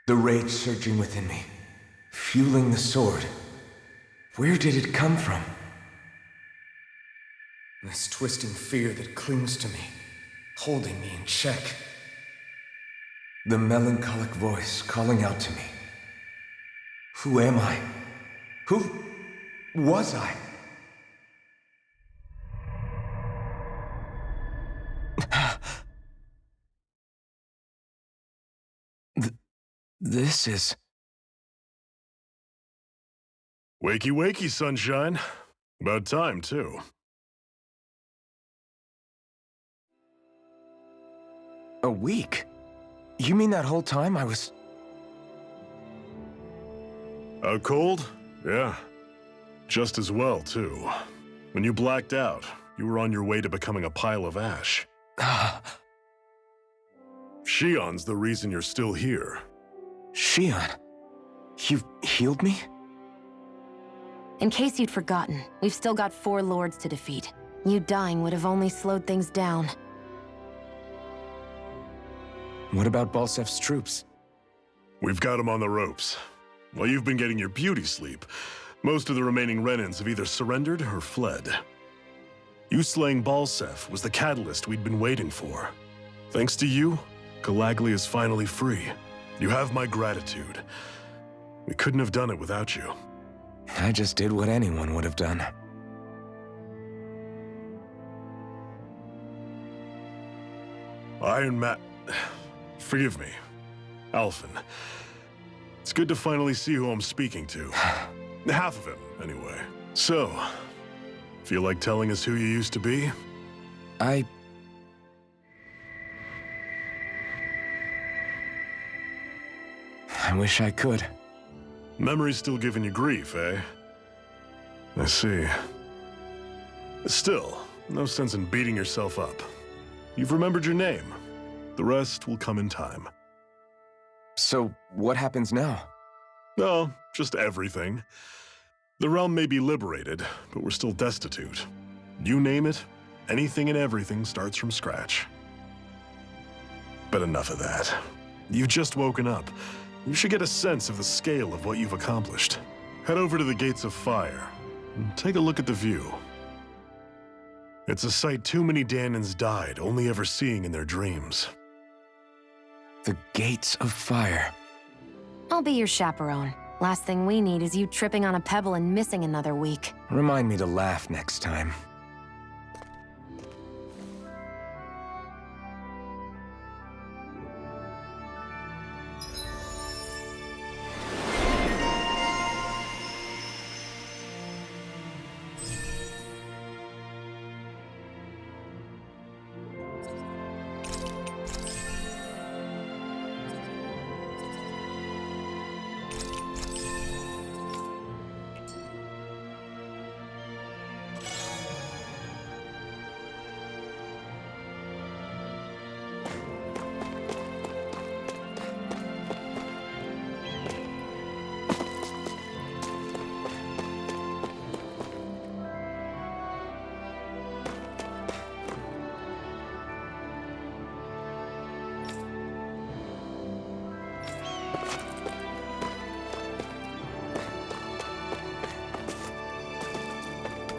The rage surging within me, fueling the sword. Where did it come from? This twisting fear that clings to me, holding me in check. The melancholic voice calling out to me. Who am I? Who was I? This is... Wakey, wakey, sunshine. About time, too. A week? You mean that whole time I was... Out cold? Yeah. Just as well, too. When you blacked out, you were on your way to becoming a pile of ash. Shion's the reason you're still here. Shion, you healed me? In case you'd forgotten, we've still got 4 lords to defeat. You dying would have only slowed things down. What about Balsef's troops? We've got him on the ropes. While you've been getting your beauty sleep, most of the remaining Renans have either surrendered or fled. You slaying Balsef was the catalyst we'd been waiting for. Thanks to you, Galagly is finally free. You have my gratitude. We couldn't have done it without you. I just did what anyone would have done. Iron Man... Forgive me. Alphen. It's good to finally see who I'm speaking to. Half of him, anyway. So, feel like telling us who you used to be? I wish I could. Memory's still giving you grief, eh? I see. Still, no sense in beating yourself up. You've remembered your name. The rest will come in time. So, what happens now? Oh, just everything. The realm may be liberated, but we're still destitute. You name it, anything and everything starts from scratch. But enough of that. You've just woken up. You should get a sense of the scale of what you've accomplished. Head over to the Gates of Fire and take a look at the view. It's a sight too many Dahnans died only ever seeing in their dreams. The Gates of Fire. I'll be your chaperone. Last thing we need is you tripping on a pebble and missing another week. Remind me to laugh next time.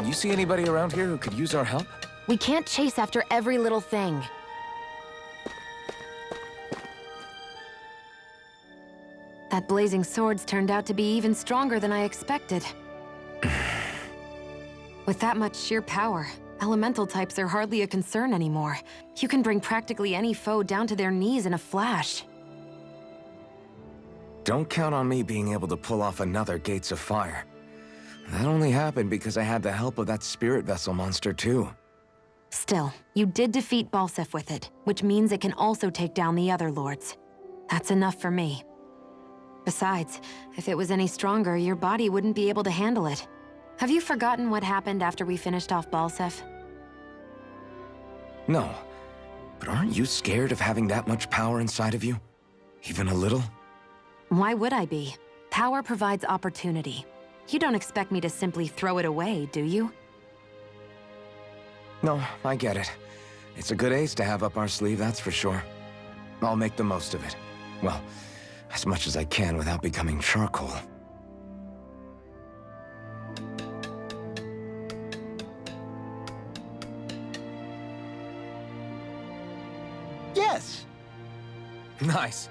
You see anybody around here who could use our help? We can't chase after every little thing. That blazing sword's turned out to be even stronger than I expected. With that much sheer power, elemental types are hardly a concern anymore. You can bring practically any foe down to their knees in a flash. Don't count on me being able to pull off another Gates of Fire. That only happened because I had the help of that spirit vessel monster, too. Still, you did defeat Balseph with it, which means it can also take down the other lords. That's enough for me. Besides, if it was any stronger, your body wouldn't be able to handle it. Have you forgotten what happened after we finished off Balseph? No. But aren't you scared of having that much power inside of you? Even a little? Why would I be? Power provides opportunity. You don't expect me to simply throw it away, do you? No, I get it. It's a good ace to have up our sleeve, that's for sure. I'll make the most of it. Well, as much as I can without becoming charcoal. Yes! Nice.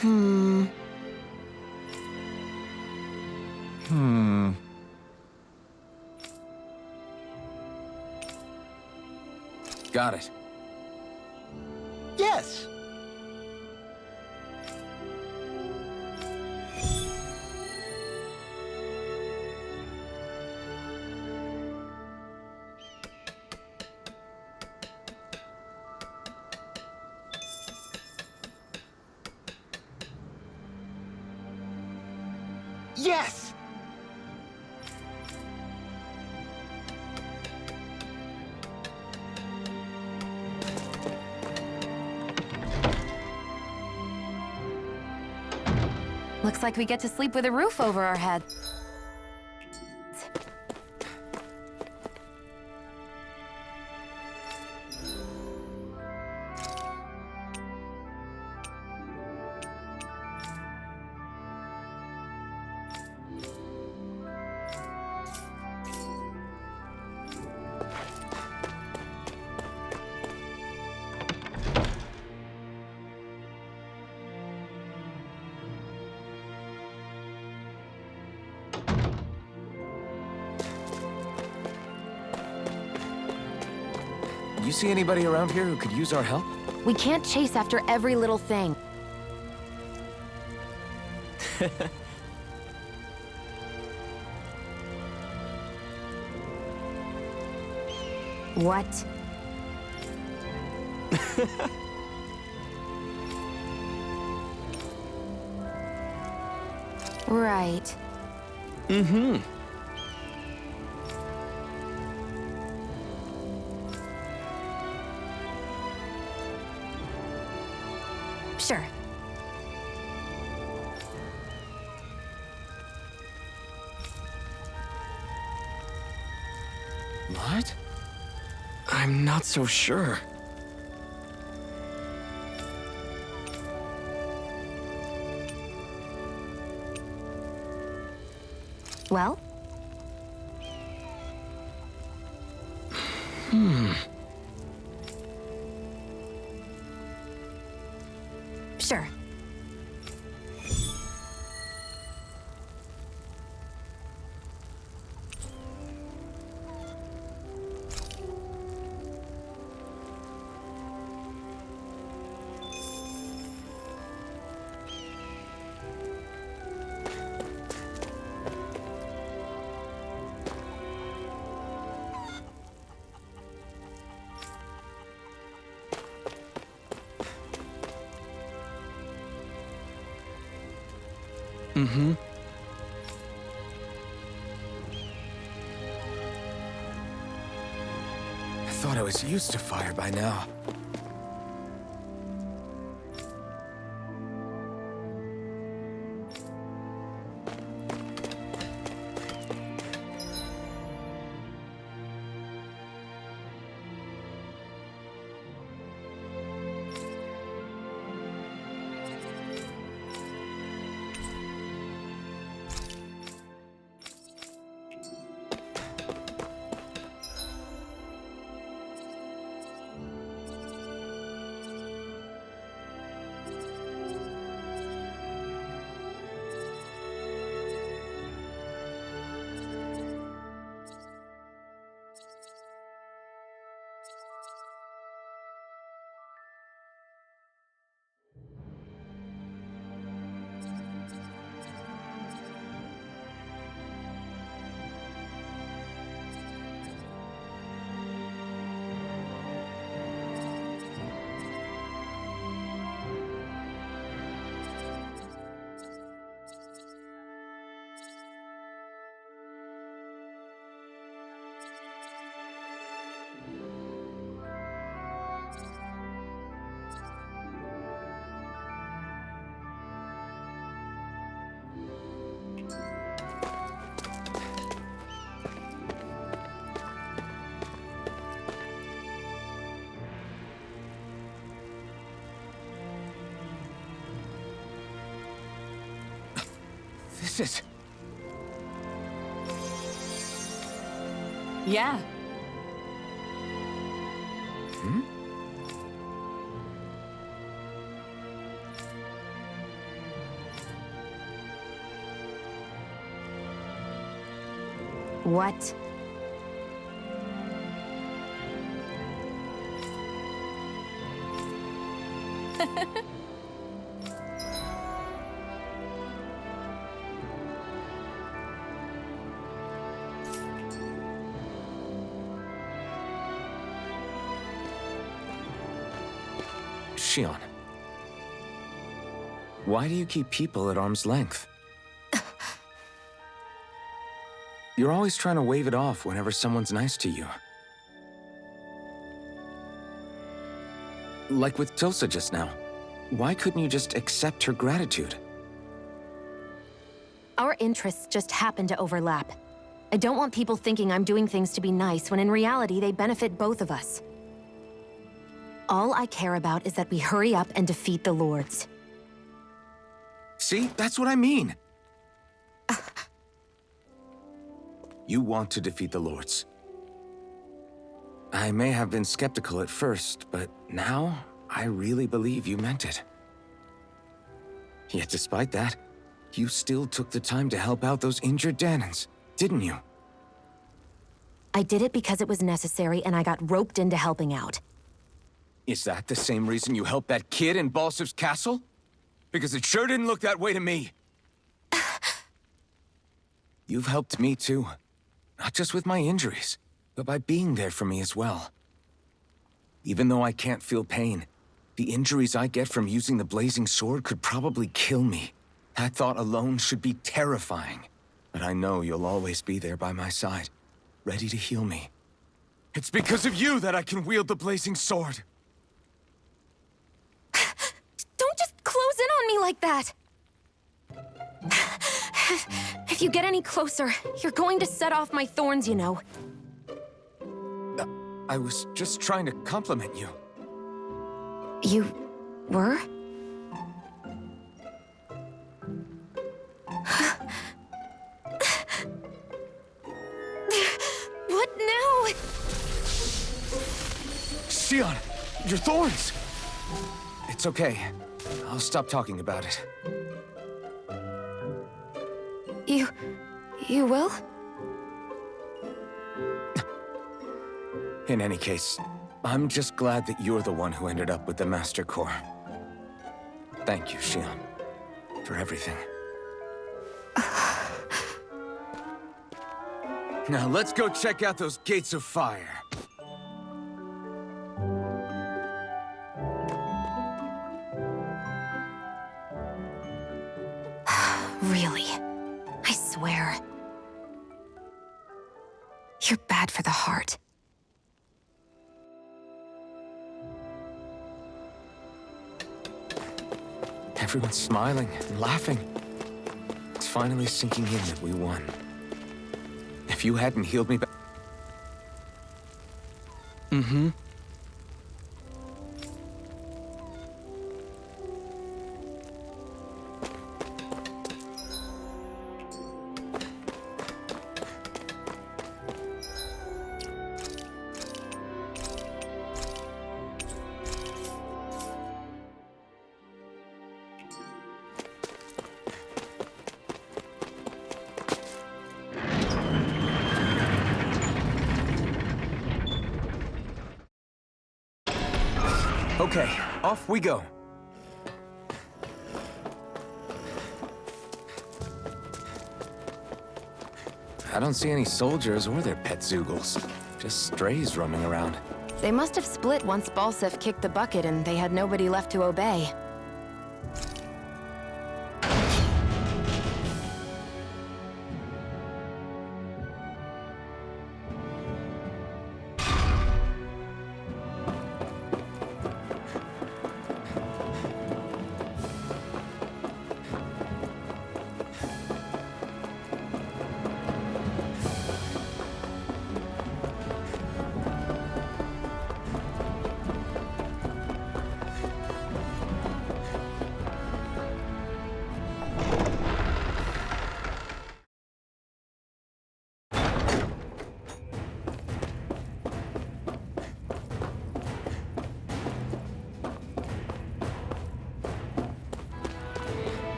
Hmm. Got it. Yes! Yes! Looks like we get to sleep with a roof over our heads. You see anybody around here who could use our help? We can't chase after every little thing. What? Right. Mm-hmm. Sure. What? I'm not so sure. Well? Sure. Mm-hmm. I thought I was used to fire by now. Jesus! Yeah. Hmm? What? Shion. Why do you keep people at arm's length? You're always trying to wave it off whenever someone's nice to you. Like with Tilsa just now. Why couldn't you just accept her gratitude? Our interests just happen to overlap. I don't want people thinking I'm doing things to be nice when in reality they benefit both of us. All I care about is that we hurry up and defeat the Lords. See? That's what I mean! You want to defeat the Lords. I may have been skeptical at first, but now I really believe you meant it. Yet despite that, you still took the time to help out those injured Dahnans, didn't you? I did it because it was necessary and I got roped into helping out. Is that the same reason you helped that kid in Balsif's castle? Because it sure didn't look that way to me. You've helped me too. Not just with my injuries, but by being there for me as well. Even though I can't feel pain, the injuries I get from using the blazing sword could probably kill me. That thought alone should be terrifying. But I know you'll always be there by my side, ready to heal me. It's because of you that I can wield the blazing sword. Don't just close in on me like that! If you get any closer, you're going to set off my thorns, you know. I was just trying to compliment you. You were? What now? Shion, your thorns! It's okay. I'll stop talking about it. You will? In any case, I'm just glad that you're the one who ended up with the Master Core. Thank you, Shion, for everything. Now let's go check out those gates of fire. Really? I swear. You're bad for the heart. Everyone's smiling and laughing. It's finally sinking in that we won. If you hadn't healed me back... Mm-hmm. Okay, off we go. I don't see any soldiers or their pet Zeugles. Just strays roaming around. They must have split once Balsif kicked the bucket and they had nobody left to obey.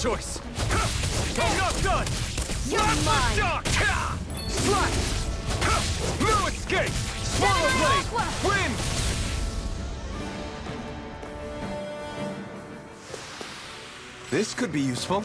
choice. Enough done! You're mine! Shock! Slash! No escape! Swallow blade! Win! This could be useful.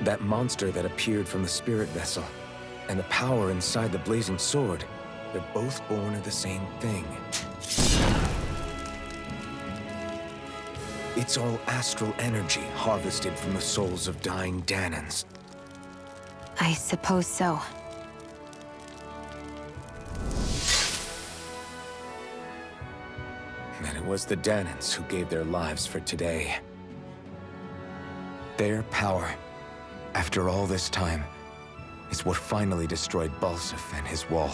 That monster that appeared from the spirit vessel, and the power inside the blazing sword, they're both born of the same thing. It's all astral energy harvested from the souls of dying Danans. I suppose so. And it was the Danans who gave their lives for today. Their power, after all this time, is what finally destroyed Balseph and his wall.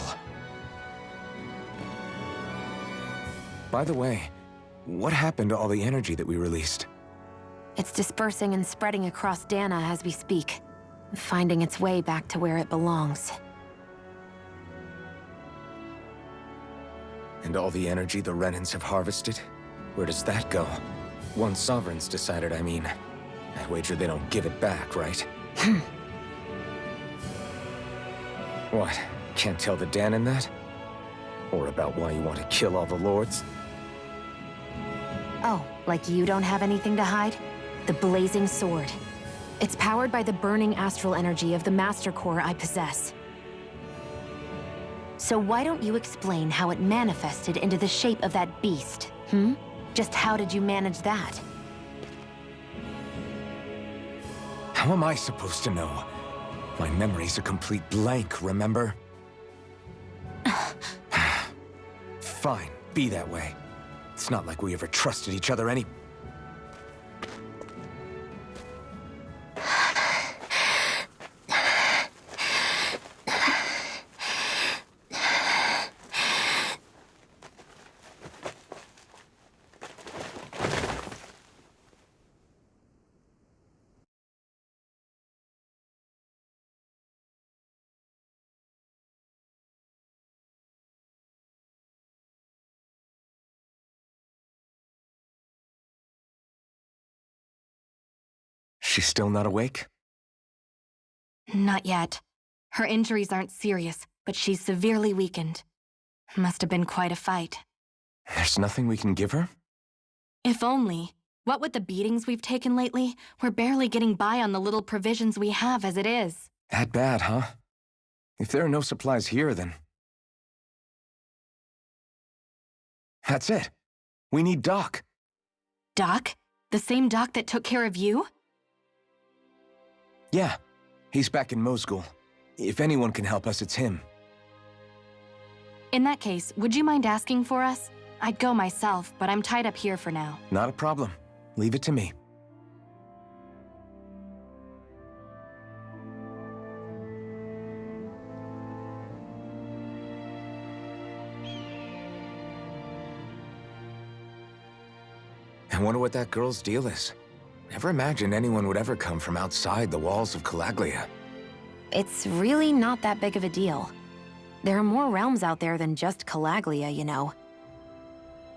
By the way, what happened to all the energy that we released? It's dispersing and spreading across Dana as we speak, finding its way back to where it belongs. And all the energy the Renans have harvested? Where does that go? Once Sovereign's decided, I mean. I wager they don't give it back, right? What? Can't tell the Danan that? Or about why you want to kill all the lords? Oh, like you don't have anything to hide? The Blazing Sword. It's powered by the burning astral energy of the Master Core I possess. So why don't you explain how it manifested into the shape of that beast, Just how did you manage that? How am I supposed to know? My memory's a complete blank, remember? Fine, be that way. It's not like we ever trusted each other any... She's still not awake? Not yet. Her injuries aren't serious, but she's severely weakened. Must have been quite a fight. There's nothing we can give her? If only. What with the beatings we've taken lately, we're barely getting by on the little provisions we have as it is. That bad, huh? If there are no supplies here, then... That's it. We need Doc. Doc? The same Doc that took care of you? Yeah, he's back in Mosgul. If anyone can help us, it's him. In that case, would you mind asking for us? I'd go myself, but I'm tied up here for now. Not a problem. Leave it to me. I wonder what that girl's deal is. Never imagined anyone would ever come from outside the walls of Calaglia. It's really not that big of a deal. There are more realms out there than just Calaglia, you know.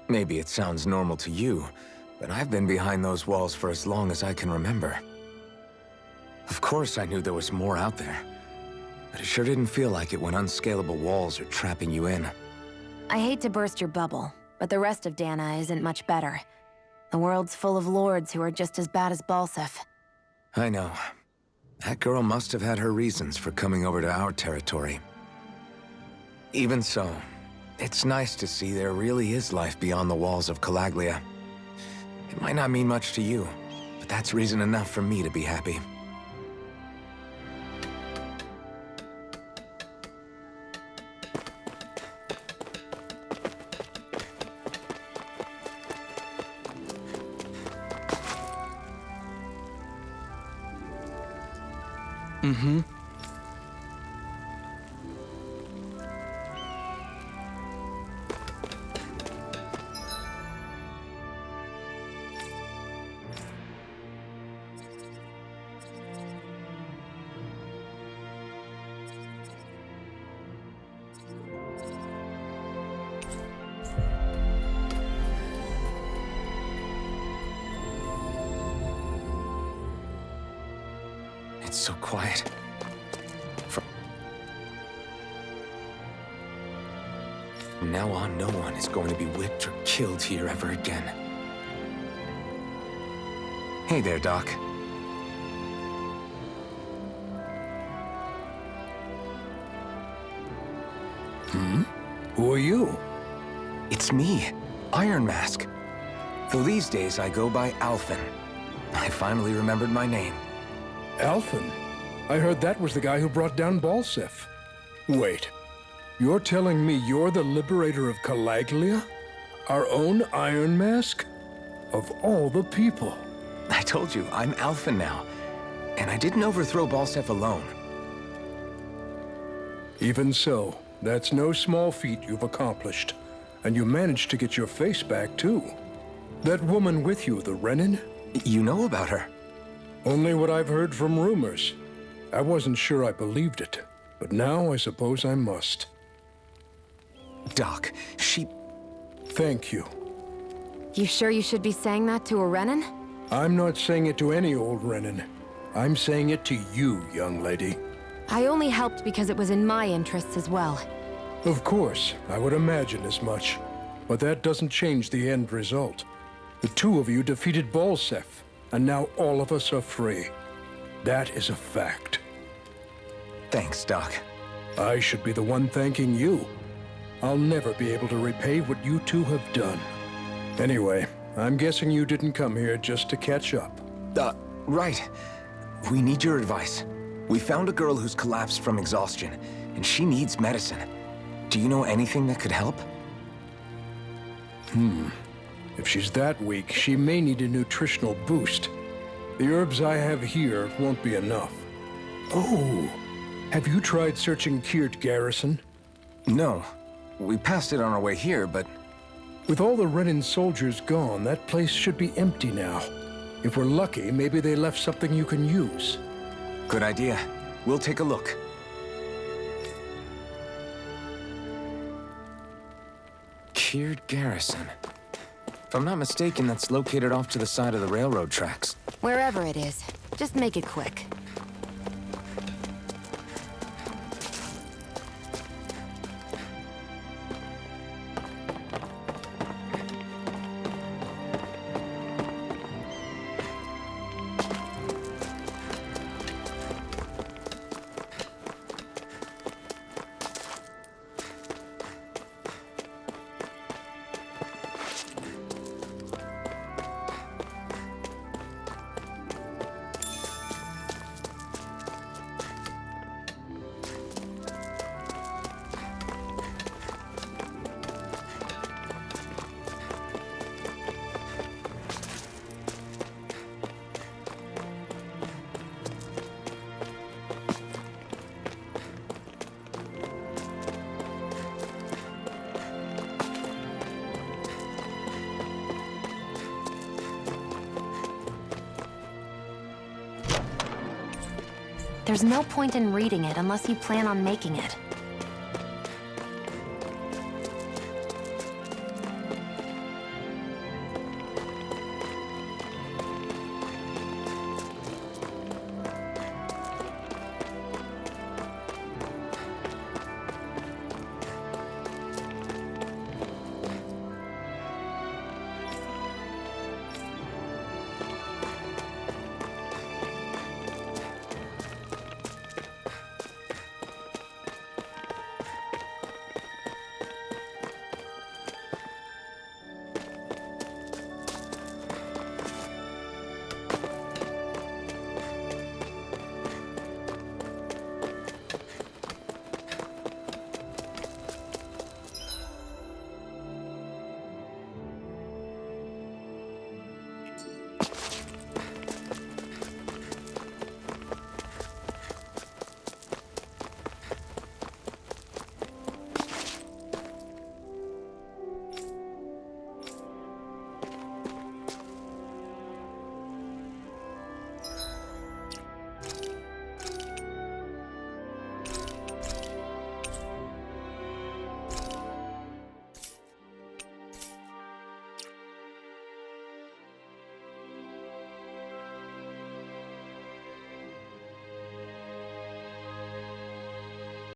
Maybe it sounds normal to you, but I've been behind those walls for as long as I can remember. Of course I knew there was more out there, but it sure didn't feel like it when unscalable walls are trapping you in. I hate to burst your bubble, but the rest of Dana isn't much better. The world's full of lords who are just as bad as Balseph. I know. That girl must have had her reasons for coming over to our territory. Even so, it's nice to see there really is life beyond the walls of Calaglia. It might not mean much to you, but that's reason enough for me to be happy. Mm-hmm. It's so quiet. From now on, no one is going to be whipped or killed here ever again. Hey there, Doc. Who are you? It's me, Iron Mask. Though these days I go by Alphen. I finally remembered my name. Alphen? I heard that was the guy who brought down Balseph. Wait, you're telling me you're the liberator of Calaglia? Our own Iron Mask? Of all the people. I told you, I'm Alphen now. And I didn't overthrow Balseph alone. Even so, that's no small feat you've accomplished. And you managed to get your face back, too. That woman with you, the Renin? You know about her? Only what I've heard from rumors. I wasn't sure I believed it, but now I suppose I must. Doc, she... Thank you. You sure you should be saying that to a Renin? I'm not saying it to any old Renin. I'm saying it to you, young lady. I only helped because it was in my interests as well. Of course, I would imagine as much. But that doesn't change the end result. The two of you defeated Balseph, and now all of us are free. That is a fact. Thanks, Doc. I should be the one thanking you. I'll never be able to repay what you two have done. Anyway, I'm guessing you didn't come here just to catch up. Right. We need your advice. We found a girl who's collapsed from exhaustion, and she needs medicine. Do you know anything that could help? If she's that weak, she may need a nutritional boost. The herbs I have here won't be enough. Oh, have you tried searching Kirt Garrison? No. We passed it on our way here, but... With all the Renin soldiers gone, that place should be empty now. If we're lucky, maybe they left something you can use. Good idea. We'll take a look. Kirt Garrison. If I'm not mistaken, that's located off to the side of the railroad tracks. Wherever it is, just make it quick. There's no point in reading it unless you plan on making it.